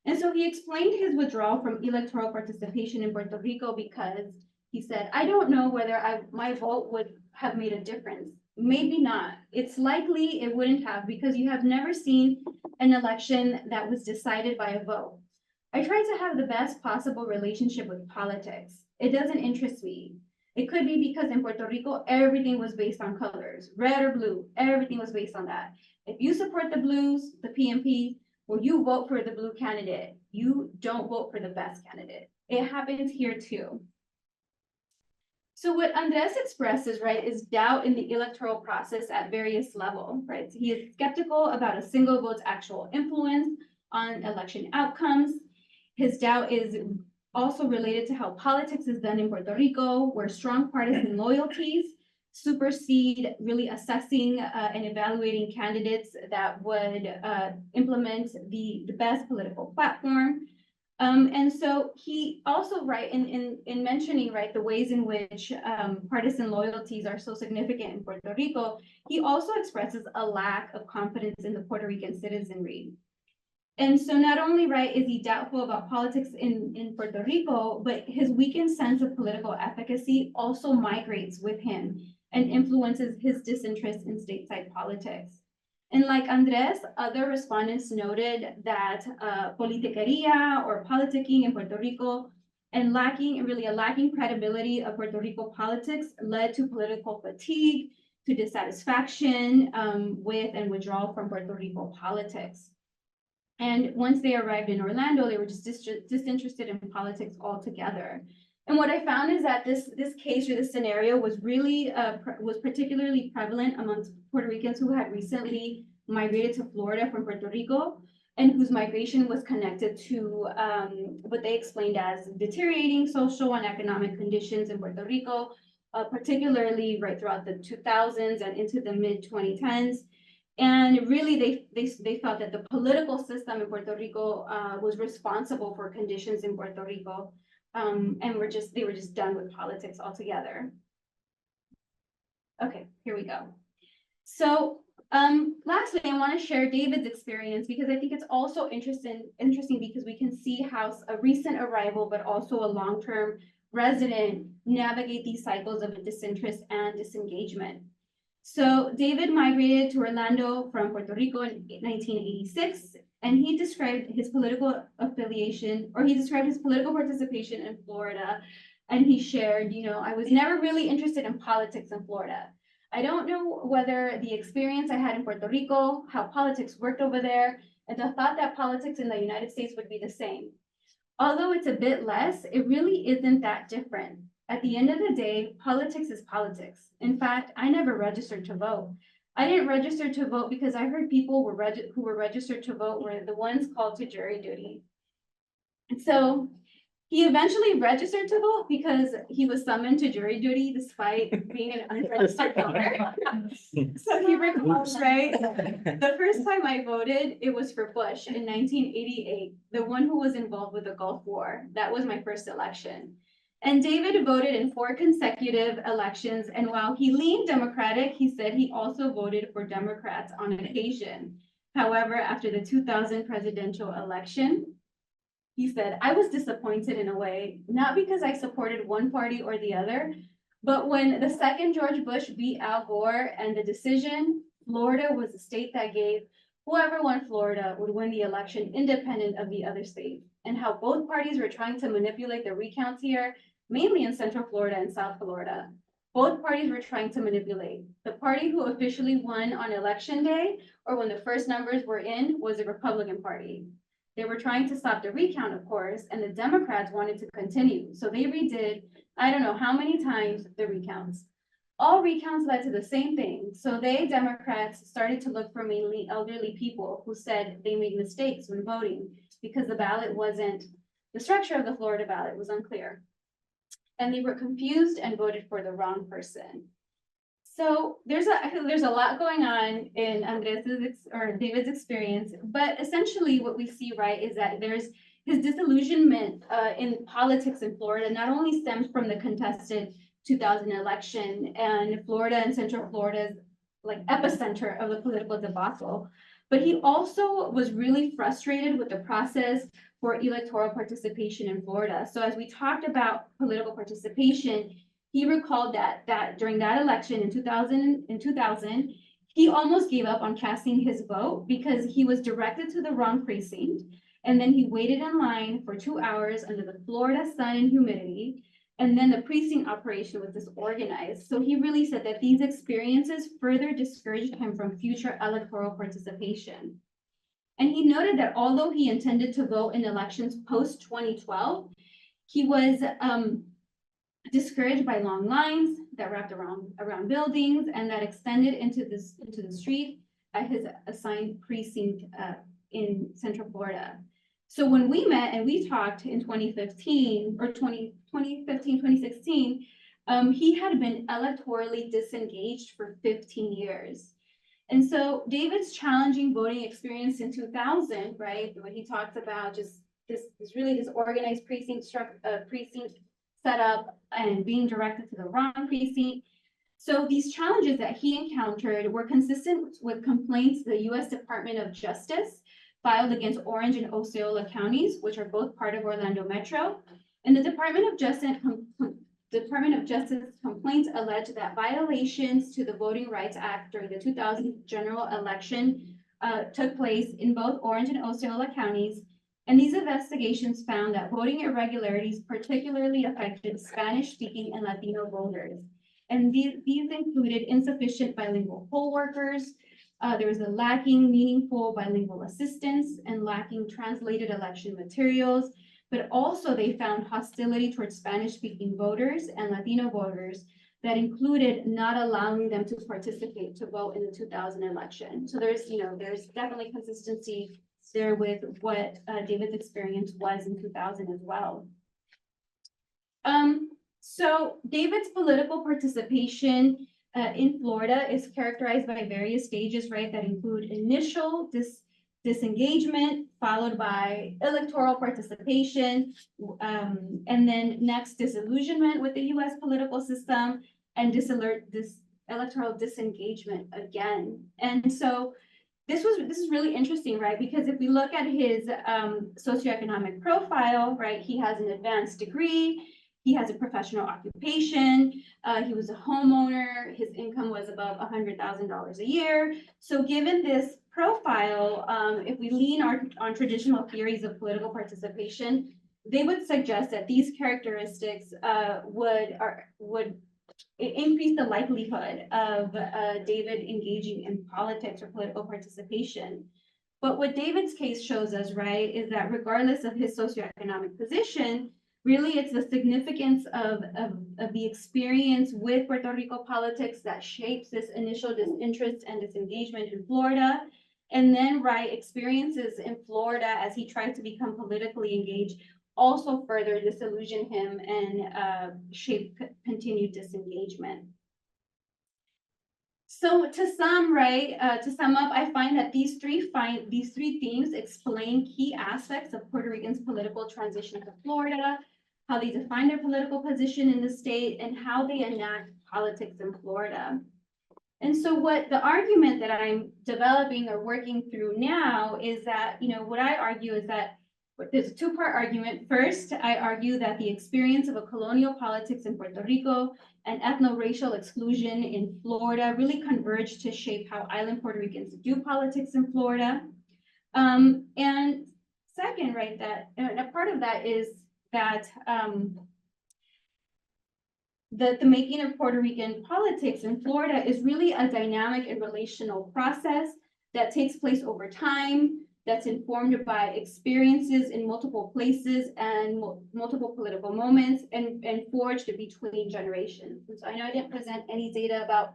And so he explained his withdrawal from electoral participation in Puerto Rico because he said, I don't know whether my vote would have made a difference. Maybe not. It's likely it wouldn't have because you have never seen an election that was decided by a vote. I try to have the best possible relationship with politics. It doesn't interest me. It could be because in Puerto Rico, everything was based on colors, red or blue, everything was based on that. If you support the blues, the PMP, well, you vote for the blue candidate. You don't vote for the best candidate. It happens here too. So what Andres expresses, right, is doubt in the electoral process at various levels, right? He is skeptical about a single vote's actual influence on election outcomes. His doubt is also related to how politics is done in Puerto Rico, where strong partisan loyalties supersede really assessing and evaluating candidates that would implement the best political platform. And so he also, right, in mentioning, right, the ways in which partisan loyalties are so significant in Puerto Rico, he also expresses a lack of confidence in the Puerto Rican citizenry. And so not only, right, is he doubtful about politics in Puerto Rico, but his weakened sense of political efficacy also migrates with him and influences his disinterest in stateside politics. And like Andres, other respondents noted that politiquería or politicking in Puerto Rico and a lacking credibility of Puerto Rico politics led to political fatigue, to dissatisfaction with and withdrawal from Puerto Rico politics. And once they arrived in Orlando, they were just disinterested in politics altogether. And what I found is that this case or this scenario was really was particularly prevalent amongst Puerto Ricans who had recently migrated to Florida from Puerto Rico and whose migration was connected to what they explained as deteriorating social and economic conditions in Puerto Rico, particularly right throughout the 2000s and into the mid-2010s. And really, they felt that the political system in Puerto Rico was responsible for conditions in Puerto Rico. And they were just done with politics altogether. Okay, here we go. So lastly, I want to share David's experience because I think it's also interesting because we can see how a recent arrival, but also a long-term resident navigate these cycles of disinterest and disengagement. So David migrated to Orlando from Puerto Rico in 1986. And he described his political affiliation, or he described his political participation in Florida. And he shared, I was never really interested in politics in Florida. I don't know whether the experience I had in Puerto Rico, how politics worked over there, and the thought that politics in the United States would be the same. Although it's a bit less, it really isn't that different. At the end of the day, politics is politics. In fact, I never registered to vote. I didn't register to vote because I heard people who were registered to vote were the ones called to jury duty. And so he eventually registered to vote because he was summoned to jury duty despite being an unregistered voter. So he recalls, right? The first time I voted, it was for Bush in 1988, the one who was involved with the Gulf War. That was my first election. And David voted in 4 consecutive elections. And while he leaned Democratic, he said he also voted for Democrats on occasion. However, after the 2000 presidential election, he said, I was disappointed in a way, not because I supported one party or the other, but when the second George Bush beat Al Gore and the decision, Florida was the state that gave whoever won Florida would win the election independent of the other state, and how both parties were trying to manipulate the recounts here, mainly in Central Florida and South Florida. Both parties were trying to manipulate. The party who officially won on election day, or when the first numbers were in, was the Republican Party. They were trying to stop the recount, of course, and the Democrats wanted to continue. So they redid, I don't know how many times, the recounts. All recounts led to the same thing. So they, Democrats, started to look for mainly elderly people who said they made mistakes when voting because the structure of the Florida ballot was unclear. And they were confused and voted for the wrong person. So there's a lot going on in David's experience, but essentially what we see, right, is that there's his disillusionment in politics in Florida not only stems from the contested 2000 election and Florida and Central Florida's like epicenter of the political debacle, but he also was really frustrated with the process for electoral participation in Florida. So as we talked about political participation, he recalled that during that election in 2000, he almost gave up on casting his vote because he was directed to the wrong precinct. And then he waited in line for 2 hours under the Florida sun and humidity. And then the precinct operation was disorganized. So he really said that these experiences further discouraged him from future electoral participation. And he noted that although he intended to vote in elections post 2012, he was discouraged by long lines that wrapped around buildings and that extended into the street at his assigned precinct in Central Florida. So when we met and we talked in 2015 or 2016, he had been electorally disengaged for 15 years. And so David's challenging voting experience in 2000, right, when he talks about just this really disorganized precinct set up and being directed to the wrong precinct. So these challenges that he encountered were consistent with complaints the U.S. Department of Justice filed against Orange and Osceola counties, which are both part of Orlando Metro. And the Department of Justice complaints allege that violations to the Voting Rights Act during the 2000 general election took place in both Orange and Osceola counties. And these investigations found that voting irregularities particularly affected Spanish-speaking and Latino voters. And these included insufficient bilingual poll workers. There was a lacking meaningful bilingual assistance and lacking translated election materials. But also they found hostility towards Spanish-speaking voters and Latino voters that included not allowing them to participate to vote in the 2000 election. So there's definitely consistency there with what David's experience was in 2000 as well. So David's political participation in Florida is characterized by various stages, right, that include initial disengagement, followed by electoral participation, and then next disillusionment with the U.S. political system, and electoral disengagement again. And so this is really interesting, right? Because if we look at his socioeconomic profile, right, he has an advanced degree, he has a professional occupation, he was a homeowner, his income was above $100,000 a year. So given this profile, if we lean on traditional theories of political participation, they would suggest that these characteristics would increase the likelihood of David engaging in politics or political participation. But what David's case shows us, right, is that regardless of his socioeconomic position, really it's the significance of the experience with Puerto Rico politics that shapes this initial disinterest and disengagement in Florida. And then, right, experiences in Florida as he tried to become politically engaged also further disillusion him and shape continued disengagement. So to sum up, I find that these three themes explain key aspects of Puerto Ricans' political transition to Florida, how they define their political position in the state, and how they enact politics in Florida. And so what the argument that I'm developing or working through now is that, what I argue is that there's a two-part argument. First, I argue that the experience of a colonial politics in Puerto Rico and ethnoracial exclusion in Florida really converged to shape how Island Puerto Ricans do politics in Florida. And second, right, that a part of that is that the making of Puerto Rican politics in Florida is really a dynamic and relational process that takes place over time, that's informed by experiences in multiple places and multiple political moments and forged between generations. And so I know I didn't present any data about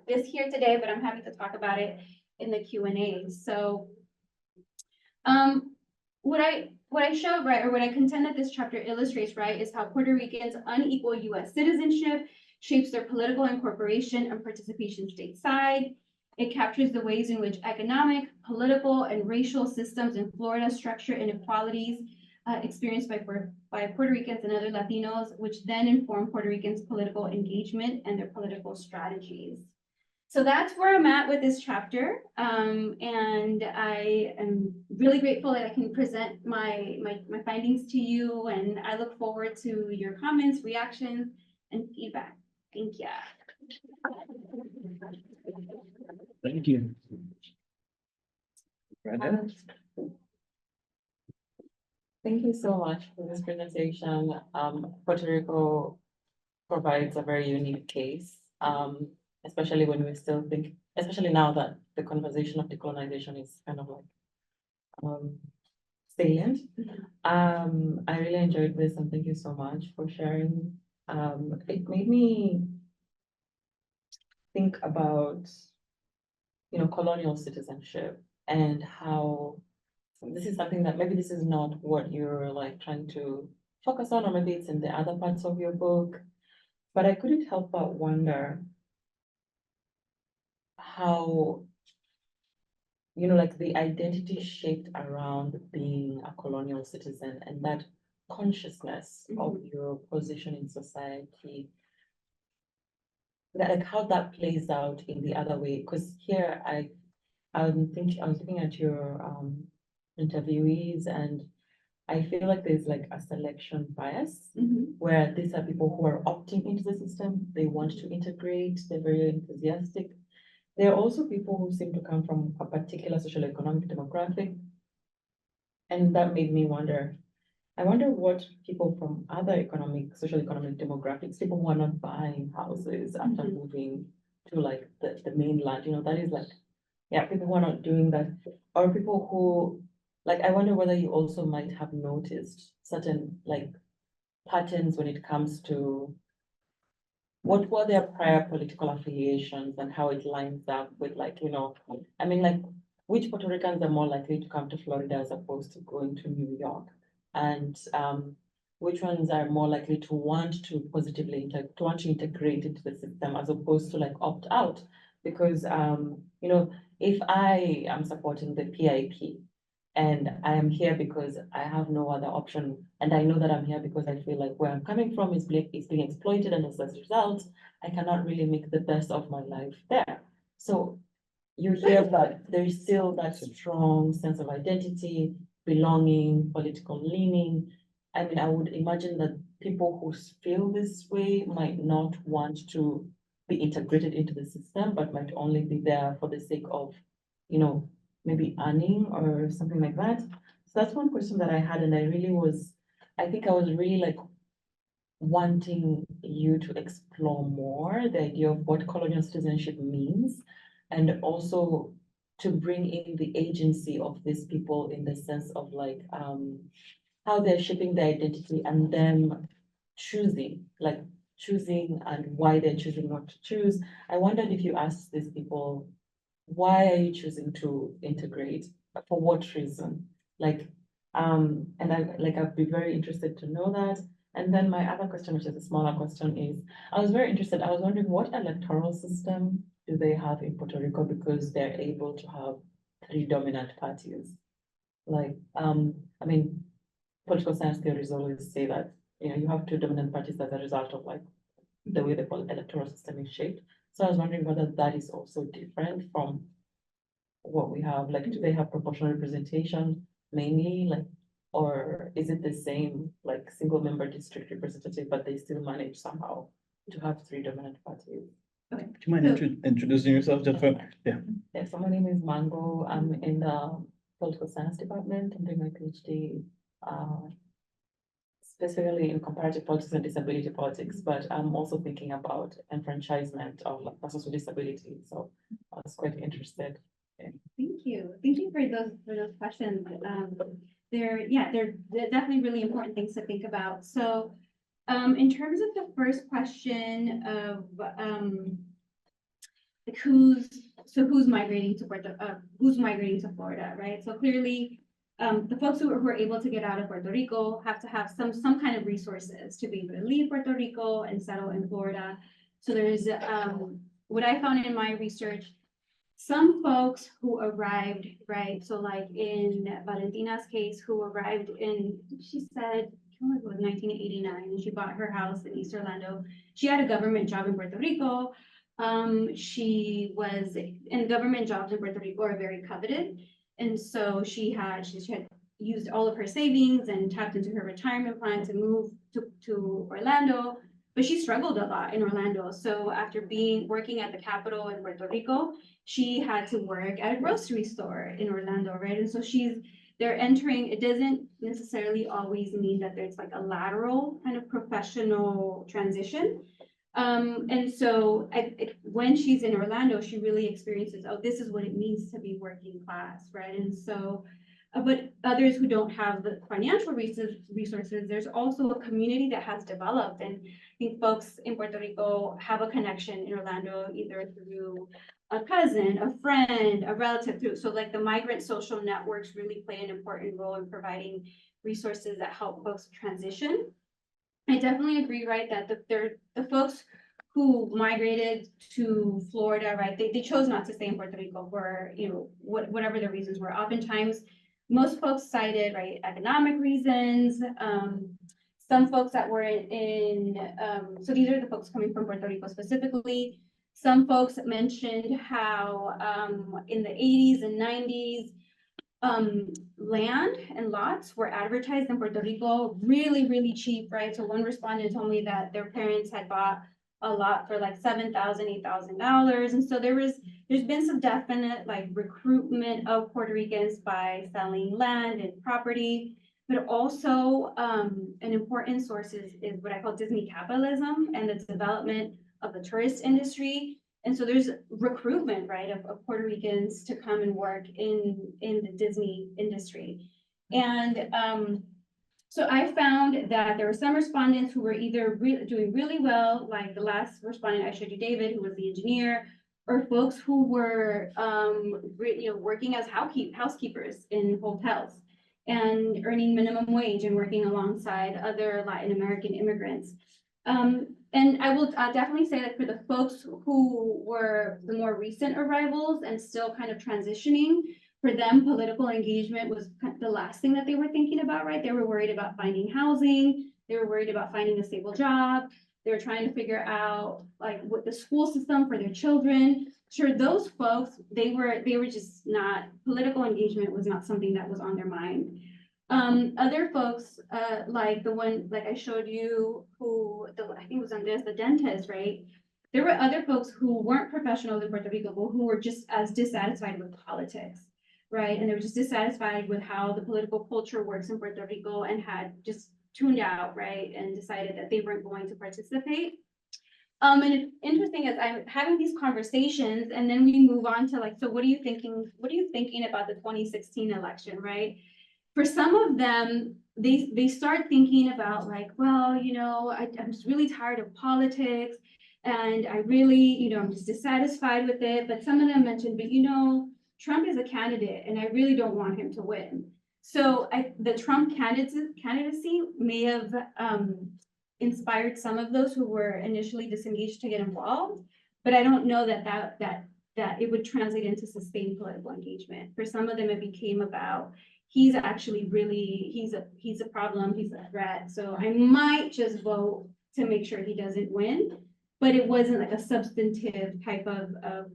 this here today, but I'm happy to talk about it in the Q&A. So what I show, right, or what I contend that this chapter illustrates, right, is how Puerto Ricans' unequal U.S. citizenship shapes their political incorporation and participation stateside. It captures the ways in which economic, political, and racial systems in Florida structure inequalities experienced by Puerto Ricans and other Latinos, which then inform Puerto Ricans' political engagement and their political strategies. So that's where I'm at with this chapter. And I am really grateful that I can present my findings to you, and I look forward to your comments, reactions, and feedback. Thank you. Thank you. Brandon? Thank you so much for this presentation. Puerto Rico provides a very unique case, especially when we still think, especially now that the conversation of decolonization is kind of like salient. I really enjoyed this, and thank you so much for sharing. It made me think about, colonial citizenship and how this is something that maybe this is not what you're like trying to focus on, or maybe it's in the other parts of your book, but I couldn't help but wonder how, like the identity shaped around being a colonial citizen and that consciousness of your position in society, that like how that plays out in the other way. Because here I was looking at your interviewees, and I feel like there's like a selection bias where these are people who are opting into the system, they want to integrate, they're very enthusiastic. There are also people who seem to come from a particular social economic demographic. And that made me wonder, I wonder what people from other social economic demographics, people who are not buying houses after moving to like the mainland, that is like, yeah, people who are not doing that, or people who, like, I wonder whether you also might have noticed certain like patterns when it comes to what were their prior political affiliations and how it lines up with like, I mean, like, which Puerto Ricans are more likely to come to Florida as opposed to going to New York? And which ones are more likely to want to positively integrate into the system as opposed to like opt out? Because, if I am supporting the PIP and I am here because I have no other option, and I know that I'm here because I feel like where I'm coming from is being exploited, and as a result, I cannot really make the best of my life there. So you hear that there's still that strong sense of identity, belonging, political leaning. I mean, I would imagine that people who feel this way might not want to be integrated into the system, but might only be there for the sake of, maybe earning or something like that. So that's one question that I had, and I think I was really like wanting you to explore more the idea of what colonial citizenship means, and also to bring in the agency of these people in the sense of like how they're shaping their identity and them choosing and why they're choosing not to choose. I wondered if you asked these people, why are you choosing to integrate? For what reason? Like, and I'd be very interested to know that. And then my other question, which is a smaller question, is I was wondering what electoral system do they have in Puerto Rico, because they're able to have 3 dominant parties? Like, I mean, political science theories always say that, you have 2 dominant parties as a result of like the way the electoral system is shaped. So I was wondering whether that is also different from what we have. Like, do they have proportional representation mainly, like, or is it the same, like single member district representative, but they still manage somehow to have 3 dominant parties? Do you mind introducing yourself just for, Yeah, so my name is Mango. I'm in the political science department. I'm doing my PhD specifically in comparative politics and disability politics, but I'm also thinking about enfranchisement of like, persons with disability. So I was quite interested in. Thank you. Thank you for those questions. They're definitely really important things to think about. So in terms of the first question of like who's migrating to Florida, right? So clearly the folks who are able to get out of Puerto Rico have to have some kind of resources to be able to leave Puerto Rico and settle in Florida. So there's what I found in my research, some folks who arrived, right? So like in Valentina's case, who arrived in, she said, it was 1989, and she bought her house in East Orlando. She had a government job in Puerto Rico. She was, and government jobs in Puerto Rico are very coveted. And so she had used all of her savings and tapped into her retirement plan to move to Orlando. But she struggled a lot in Orlando. So after working at the Capitol in Puerto Rico, she had to work at a grocery store in Orlando, right? And so they're entering, it doesn't necessarily always mean that there's like a lateral kind of professional transition. And so when she's in Orlando, she really experiences, oh, this is what it means to be working class, right? And so, but others who don't have the financial resources, there's also a community that has developed. And I think folks in Puerto Rico have a connection in Orlando, either through a cousin, a friend, a relative, so like the migrant social networks really play an important role in providing resources that help folks transition. I definitely agree, right, that the folks who migrated to Florida, right, they chose not to stay in Puerto Rico for, you know, whatever the reasons were. Oftentimes, most folks cited, right, economic reasons. Some folks that were so these are the folks coming from Puerto Rico specifically. Some folks mentioned how in the 80s and 90s, land and lots were advertised in Puerto Rico really, really cheap, right? So one respondent told me that their parents had bought a lot for like $7,000, $8,000. And so there's been some definite like recruitment of Puerto Ricans by selling land and property, but also an important source is what I call Disney capitalism and the development of the tourist industry. And so there's recruitment, right, of Puerto Ricans to come and work in the Disney industry. And so I found that there were some respondents who were either doing really well, like the last respondent I showed you, David, who was the engineer, or folks who were working as housekeepers in hotels and earning minimum wage and working alongside other Latin American immigrants. And I will definitely say that for the folks who were the more recent arrivals and still kind of transitioning, for them, political engagement was the last thing that they were thinking about, right? They were worried about finding housing. They were worried about finding a stable job. They were trying to figure out like what the school system for their children. Sure, those folks, they were just not, political engagement was not something that was on their mind. Other folks, like the one, like I showed you, I think it was Andres, the dentist, right? There were other folks who weren't professionals in Puerto Rico, but who were just as dissatisfied with politics, right? And they were just dissatisfied with how the political culture works in Puerto Rico and had just tuned out, right? And decided that they weren't going to participate. And it's interesting as I'm having these conversations and then we move on to like, so what are you thinking about the 2016 election, right? For some of them, they start thinking about like, well, you know, I'm just really tired of politics and I really, you know, I'm just dissatisfied with it. But some of them mentioned, but you know, Trump is a candidate and I really don't want him to win. So the Trump candidacy may have inspired some of those who were initially disengaged to get involved, but I don't know that it would translate into sustained political engagement. For some of them, it became about, he's actually really, he's a problem, he's a threat. So I might just vote to make sure he doesn't win, but it wasn't like a substantive type of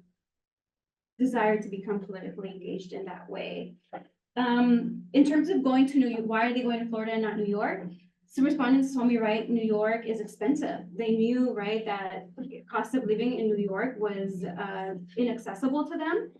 desire to become politically engaged in that way. In terms of going to New York, why are they going to Florida and not New York? Some respondents told me, right, New York is expensive. They knew, right, that cost of living in New York was inaccessible to them.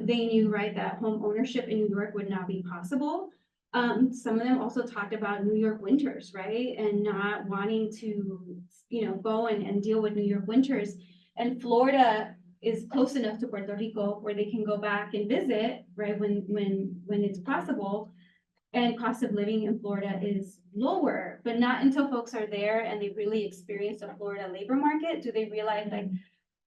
They knew, right, that home ownership in New York would not be possible. Some of them also talked about New York winters, right, and not wanting to, you know, go and deal with New York winters. And Florida is close enough to Puerto Rico where they can go back and visit, right, when it's possible. And cost of living in Florida is lower, but not until folks are there and they really experience the Florida labor market do they realize like,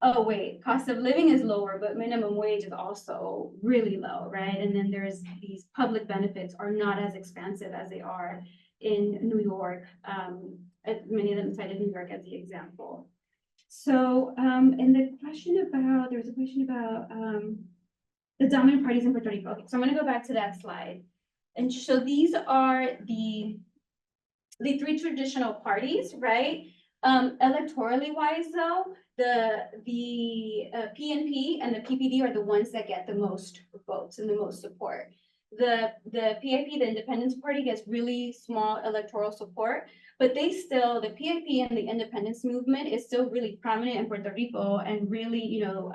oh wait, cost of living is lower, but minimum wage is also really low, right? And then there's these public benefits are not as expansive as they are in New York. Many of them cited New York as the example. So, and there was a question about the dominant parties in Puerto Rico. Okay, so I'm gonna go back to that slide. And so these are the three traditional parties, right? Electorally wise though, the PNP and the PPD are the ones that get the most votes and the most support. The PIP, the Independence Party, gets really small electoral support, but they still, the PIP and the independence movement is still really prominent in Puerto Rico and really, you know,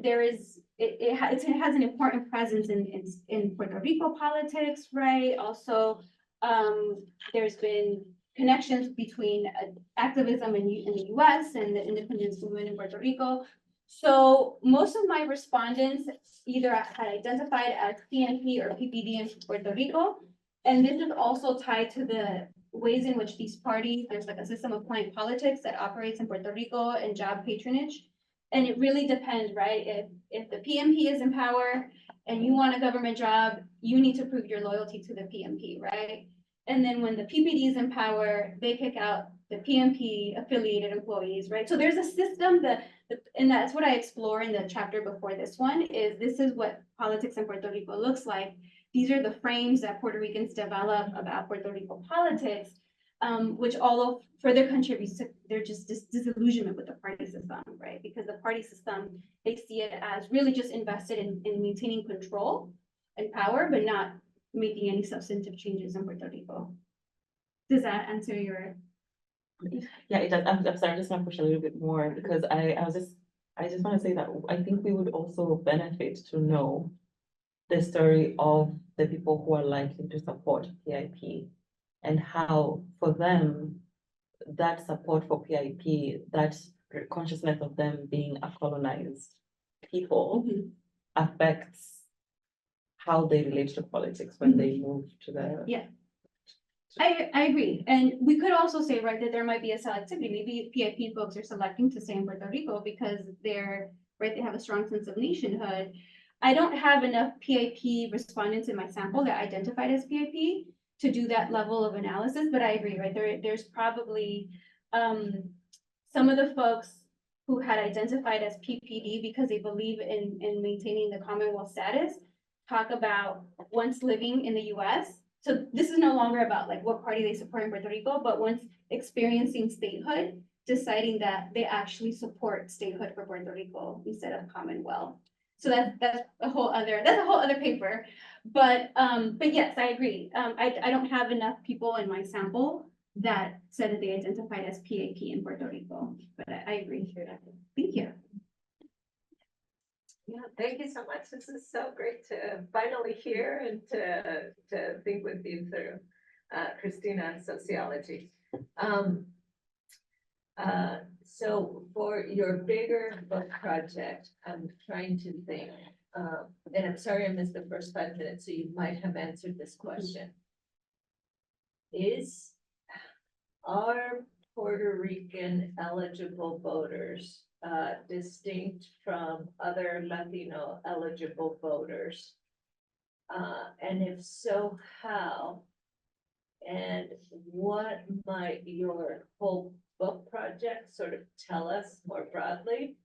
there is, it has an important presence in Puerto Rico politics, right? Also, there's been connections between activism in the US and the independence movement in Puerto Rico. So most of my respondents either had identified as PNP or PPD in Puerto Rico. And this is also tied to the ways in which these parties, there's like a system of client politics that operates in Puerto Rico and job patronage. And it really depends, right? If the PNP is in power and you want a government job, you need to prove your loyalty to the PNP, right? And then when the PPD is in power, they kick out the PNP affiliated employees, right? So there's a system and that's what I explore in the chapter before this one, this is what politics in Puerto Rico looks like. These are the frames that Puerto Ricans develop about Puerto Rico politics, which all further contributes to their just disillusionment with the party system, right? Because the party system, they see it as really just invested in maintaining control and power, but not making any substantive changes in Puerto Rico. Does that answer your? Yeah, it does. I'm sorry, I just want to push a little bit more because I just want to say that I think we would also benefit to know the story of the people who are likely to support PIP and how for them that support for PIP, that consciousness of them being a colonized people affects how they relate to politics when they move to the. Yeah. I agree. And we could also say, right, that there might be a selectivity. Maybe PIP folks are selecting to stay in Puerto Rico because they're, right, they have a strong sense of nationhood. I don't have enough PIP respondents in my sample that identified as PIP to do that level of analysis, but I agree, right? There's probably some of the folks who had identified as PPD because they believe in maintaining the Commonwealth status talk about once living in the US. So this is no longer about like what party they support in Puerto Rico, but once experiencing statehood, deciding that they actually support statehood for Puerto Rico instead of Commonwealth. So that's a whole other paper. But yes, I agree. I don't have enough people in my sample that said that they identified as PAP in Puerto Rico, but I agree here. Thank you. Yeah, thank you so much. This is so great to finally hear and to think with you through Christina, sociology. So for your bigger book project, I'm trying to think, and I'm sorry I missed the first 5 minutes, so you might have answered this question. Are Puerto Rican eligible voters distinct from other Latino eligible voters? And if so, how? And what might your whole book project sort of tell us more broadly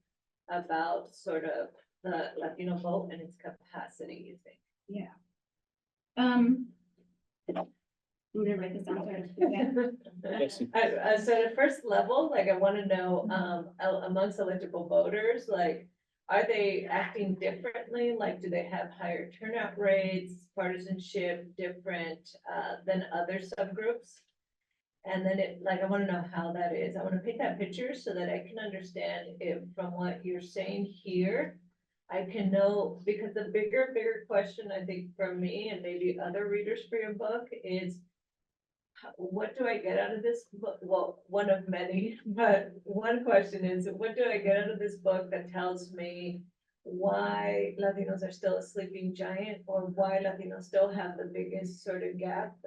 about sort of the Latino vote and its capacity, you think? Yeah. I'm gonna write this down. So at first level, like I want to know, amongst eligible voters, like, are they acting differently? Like, do they have higher turnout rates, partisanship different than other subgroups? And then I want to know how that is. I want to paint that picture so that I can understand if from what you're saying here, I can know, because the bigger question, I think, from me and maybe other readers for your book is, what do I get out of this book? Well, one of many, but one question is, what do I get out of this book that tells me why Latinos are still a sleeping giant, or why Latinos still have the biggest sort of gap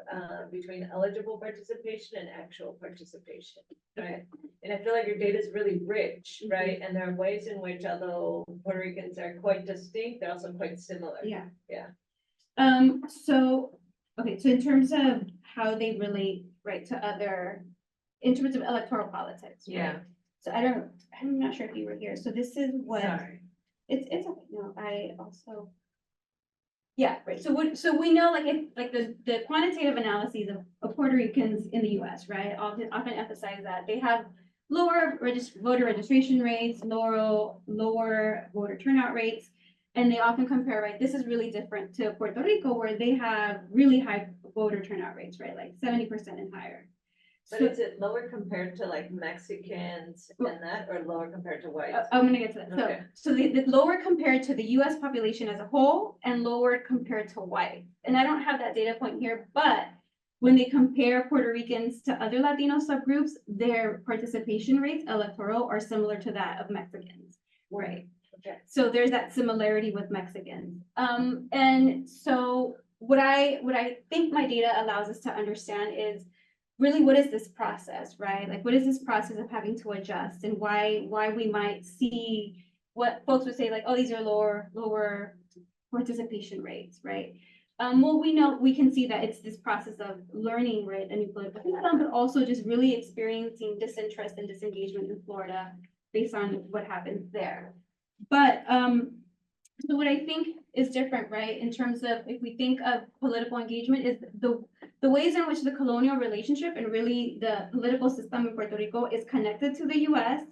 between eligible participation and actual participation, right? And I feel like your data is really rich, right? And there are ways in which, although Puerto Ricans are quite distinct, they're also quite similar. Yeah. Yeah. Okay, so in terms of how they relate, right, to other, in terms of electoral politics. Right? Yeah. So I'm not sure if you were here. So this is what. Sorry. It's okay. No, I also. Yeah, right. So we know like if like the quantitative analyses of Puerto Ricans in the US, right, often emphasize that they have lower voter registration rates, lower voter turnout rates. And they often compare, right, this is really different to Puerto Rico where they have really high voter turnout rates, right, like 70% and higher. But So is it lower compared to like Mexicans and that, or lower compared to whites? I'm gonna get to that. Okay. So the lower compared to the US population as a whole and lower compared to white. And I don't have that data point here, but when they compare Puerto Ricans to other Latino subgroups, their participation rates electoral are similar to that of Mexicans, right? Okay. So there's that similarity with Mexicans. And so what I think my data allows us to understand is really what is this process, right? Like what is this process of having to adjust and why we might see what folks would say like, oh, these are lower participation rates, right? Well, we know we can see that it's this process of learning, right, a new political system, but also just really experiencing disinterest and disengagement in Florida based on what happens there. But so what I think is different, right, in terms of if we think of political engagement is the ways in which the colonial relationship and really the political system in Puerto Rico is connected to the US,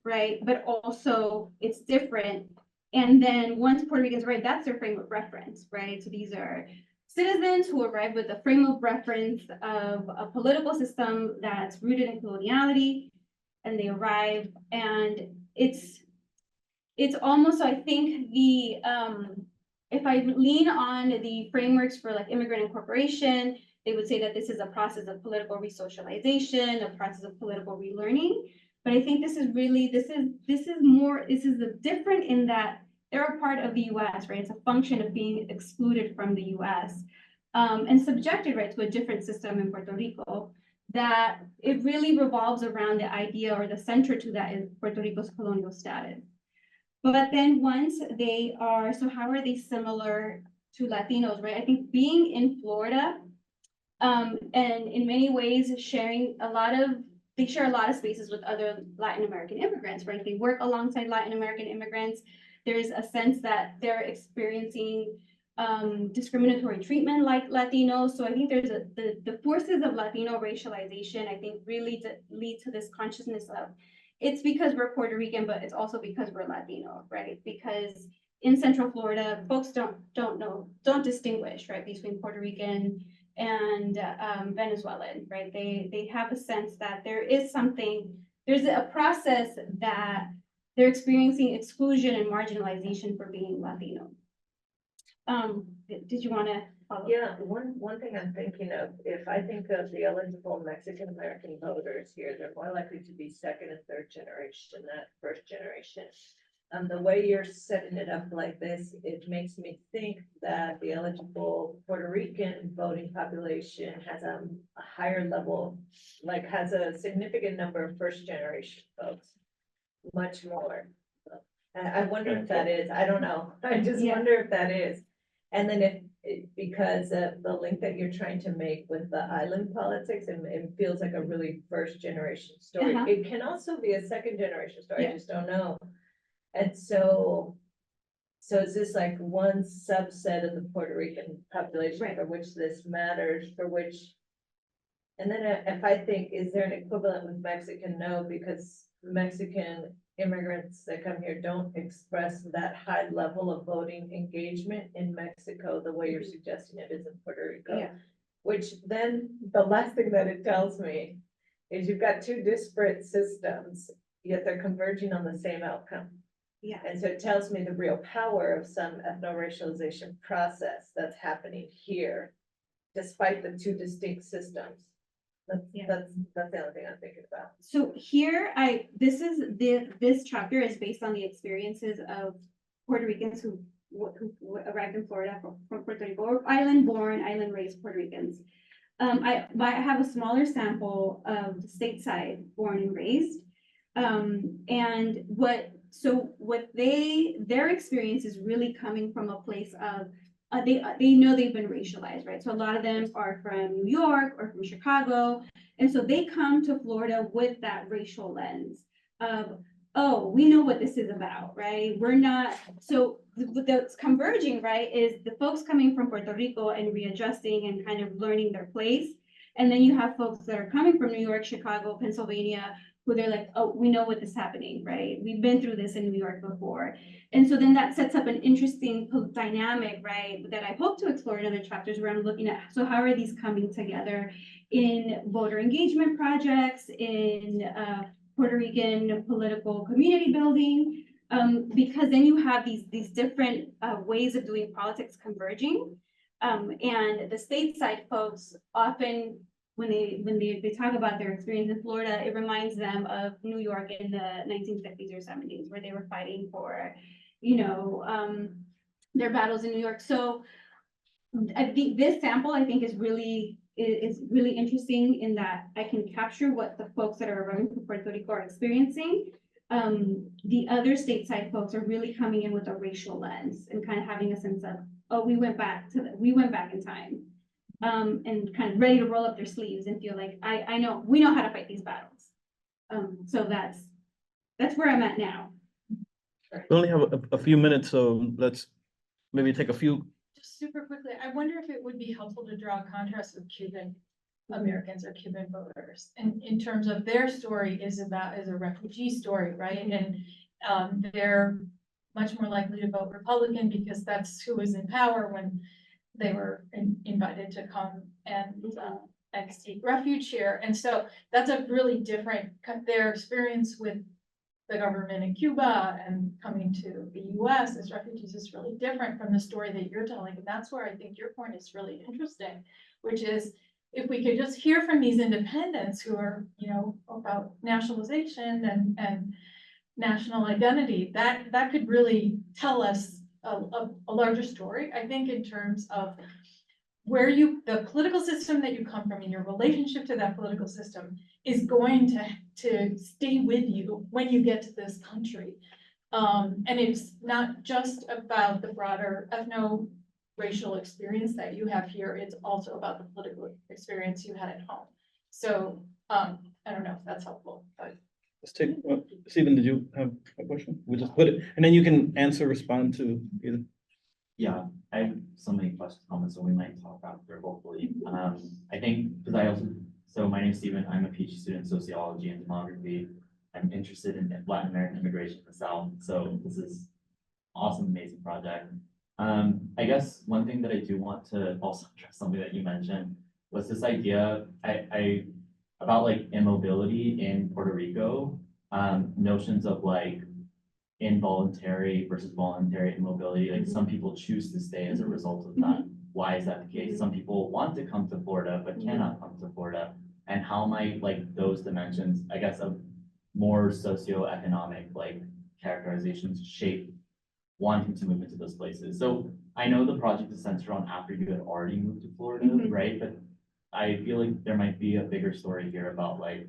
right? But also it's different. And then once Puerto Ricans arrive, that's their frame of reference, right? So these are citizens who arrive with a frame of reference of a political system that's rooted in coloniality, and they arrive and it's almost, I think if I lean on the frameworks for like immigrant incorporation, they would say that this is a process of political resocialization, a process of political relearning. But I think this is different in that they're a part of the US, right? It's a function of being excluded from the US and subjected, right, to a different system in Puerto Rico, that it really revolves around the idea or the center to that is Puerto Rico's colonial status. But then once they are, so how are they similar to Latinos, right? I think being in Florida, and in many ways they share a lot of spaces with other Latin American immigrants, right? They work alongside Latin American immigrants. There's a sense that they're experiencing discriminatory treatment like Latinos. So I think there's the forces of Latino racialization, I think really lead to this consciousness of, it's because we're Puerto Rican, but it's also because we're Latino, right? Because in Central Florida, folks don't distinguish, right, between Puerto Rican and Venezuelan, right? They have a sense that there's a process that they're experiencing exclusion and marginalization for being Latino. Did you want to follow? Yeah, one thing I'm thinking of, if I think of the eligible Mexican American voters here, they're more likely to be second and third generation, not first generation. The way you're setting it up like this, it makes me think that the eligible Puerto Rican voting population has a higher level, like has a significant number of first generation folks, much more. I wonder if that is, I don't know, I just Yeah. wonder if that is. And then because of the link that you're trying to make with the island politics, it feels like a really first generation story. Uh-huh. It can also be a second generation story, Yeah. I just don't know. And so is this like one subset of the Puerto Rican population Right. for which this matters, and then if I think, is there an equivalent with Mexican? No, because Mexican immigrants that come here don't express that high level of voting engagement in Mexico the way you're suggesting it is in Puerto Rico. Yeah. Which then the last thing that it tells me is you've got two disparate systems, yet they're converging on the same outcome. Yeah. And so it tells me the real power of some ethno-racialization process that's happening here, despite the two distinct systems. That's the only thing I'm thinking about. So here, this chapter is based on the experiences of Puerto Ricans who arrived in Florida from Puerto Rico, or island-born, island-raised Puerto Ricans. I have a smaller sample of stateside born and raised. And their experience is really coming from a place of they know they've been racialized, right? So a lot of them are from New York or from Chicago. And so they come to Florida with that racial lens of, oh, we know what this is about, right? So that's converging, right, is the folks coming from Puerto Rico and readjusting and kind of learning their place. And then you have folks that are coming from New York, Chicago, Pennsylvania, who they're like, oh, we know what is happening, right? We've been through this in New York before. And so then that sets up an interesting dynamic, right, that I hope to explore in other chapters where I'm looking at, so how are these coming together in voter engagement projects, in Puerto Rican political community building, because then you have these different ways of doing politics converging. And the stateside folks often, when they talk about their experience in Florida, it reminds them of New York in the 1950s or 70s, where they were fighting for, their battles in New York. So I think this sample, I think, is really interesting in that I can capture what the folks that are running for Puerto Rico are experiencing. The other stateside folks are really coming in with a racial lens and kind of having a sense of, oh, we went back in time, and kind of ready to roll up their sleeves and feel like, we know how to fight these battles. So that's where I'm at now. We only have a few minutes, so let's maybe take a few. Just super quickly, I wonder if it would be helpful to draw a contrast with Cuban Americans or Cuban voters, and in terms of their story is a refugee story, right? And they're much more likely to vote Republican because that's who was in power when they were invited to come and seek refuge here. And so that's a really different, their experience with the government in Cuba and coming to the US as refugees is really different from the story that you're telling. And that's where I think your point is really interesting, which is if we could just hear from these independents who are, about nationalization and national identity, that could really tell us a larger story, I think, in terms of where the political system that you come from and your relationship to that political system is going to stay with you when you get to this country. And it's not just about the broader ethno-racial experience that you have here, it's also about the political experience you had at home. So I don't know if that's helpful, but. Let's take, Stephen, did you have a question? We just put it, and then you can respond to either. Yeah, I have so many questions, comments, so we might talk after, hopefully. I think, so my name's Stephen, I'm a PhD student in sociology and demography. I'm interested in Latin American immigration in the South, so this is awesome, amazing project. I guess one thing that I do want to also address, something that you mentioned, was this idea, about like immobility in Puerto Rico, notions of like involuntary versus voluntary immobility. Like some people choose to stay as a result of that. Why is that the case? Some people want to come to Florida but cannot come to Florida. And how might like those dimensions, I guess, of more socioeconomic like characterizations shape wanting to move into those places? So I know the project is centered on after you had already moved to Florida, right? But I feel like there might be a bigger story here about like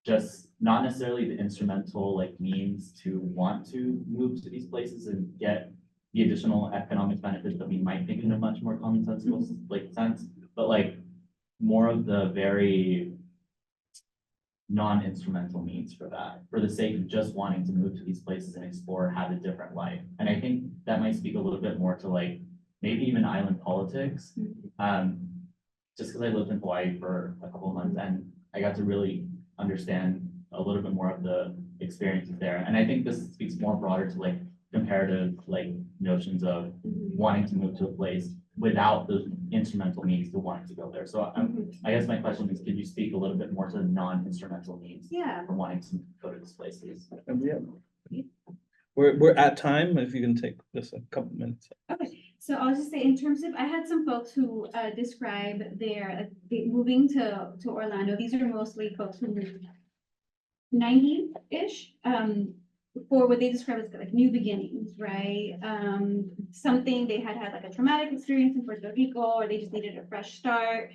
just not necessarily the instrumental like means to want to move to these places and get the additional economic benefits that we might think in a much more commonsensical like sense, but like more of the very non-instrumental means for that, for the sake of just wanting to move to these places and explore, have a different life. And I think that might speak a little bit more to like maybe even island politics. Just because I lived in Hawaii for a couple of months and I got to really understand a little bit more of the experiences there. And I think this speaks more broader to like comparative like notions of wanting to move to a place without the instrumental means to wanting to go there. So I guess my question is, could you speak a little bit more to the non-instrumental means for wanting to go to these places? Yeah. We're at time, if you can take just a couple minutes. Okay, so I'll just say in terms of, I had some folks who describe their moving to Orlando. These are mostly folks who moved 90-ish for what they describe as like new beginnings, right? Something they had like a traumatic experience in Puerto Rico, or they just needed a fresh start.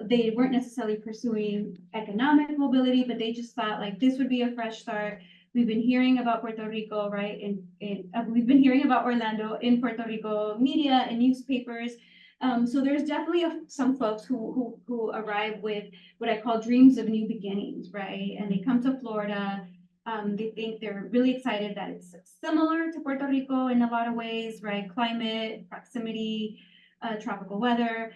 They weren't necessarily pursuing economic mobility, but they just thought like this would be a fresh start. We've been hearing about Puerto Rico, right? And we've been hearing about Orlando in Puerto Rico media and newspapers. So there's definitely some folks who arrive with what I call dreams of new beginnings, right? And they come to Florida They think they're really excited that it's similar to Puerto Rico in a lot of ways, right? Climate, proximity, tropical weather,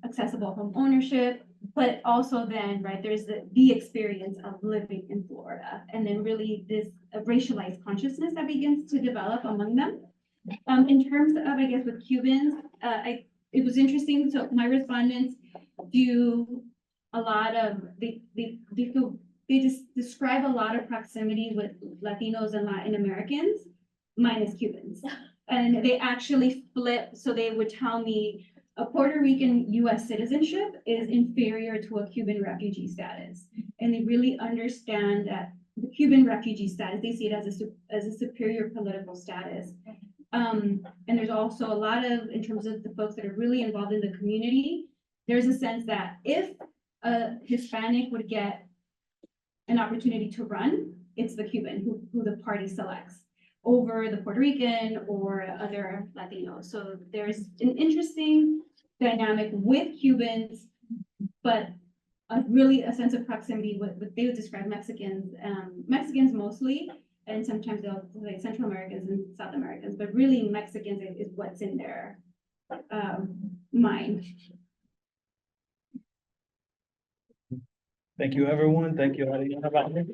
accessible home ownership, but also then, right, there's the experience of living in Florida, and then really this racialized consciousness that begins to develop among them. In terms of, I guess, with Cubans, it was interesting, so my respondents do a lot of, they just describe a lot of proximity with Latinos and Latin Americans, minus Cubans. And they actually flip, so they would tell me a Puerto Rican US citizenship is inferior to a Cuban refugee status. And they really understand that the Cuban refugee status, they see it as a superior political status. And there's also a lot of, in terms of the folks that are really involved in the community, there's a sense that if a Hispanic would get an opportunity to run, it's the Cuban who the party selects over the Puerto Rican or other Latinos. So there's an interesting dynamic with Cubans, but really a sense of proximity with what they would describe Mexicans, Mexicans mostly, and sometimes they'll say Central Americans and South Americans, but really Mexicans is what's in their mind. Thank you, everyone. Thank you, Ariana.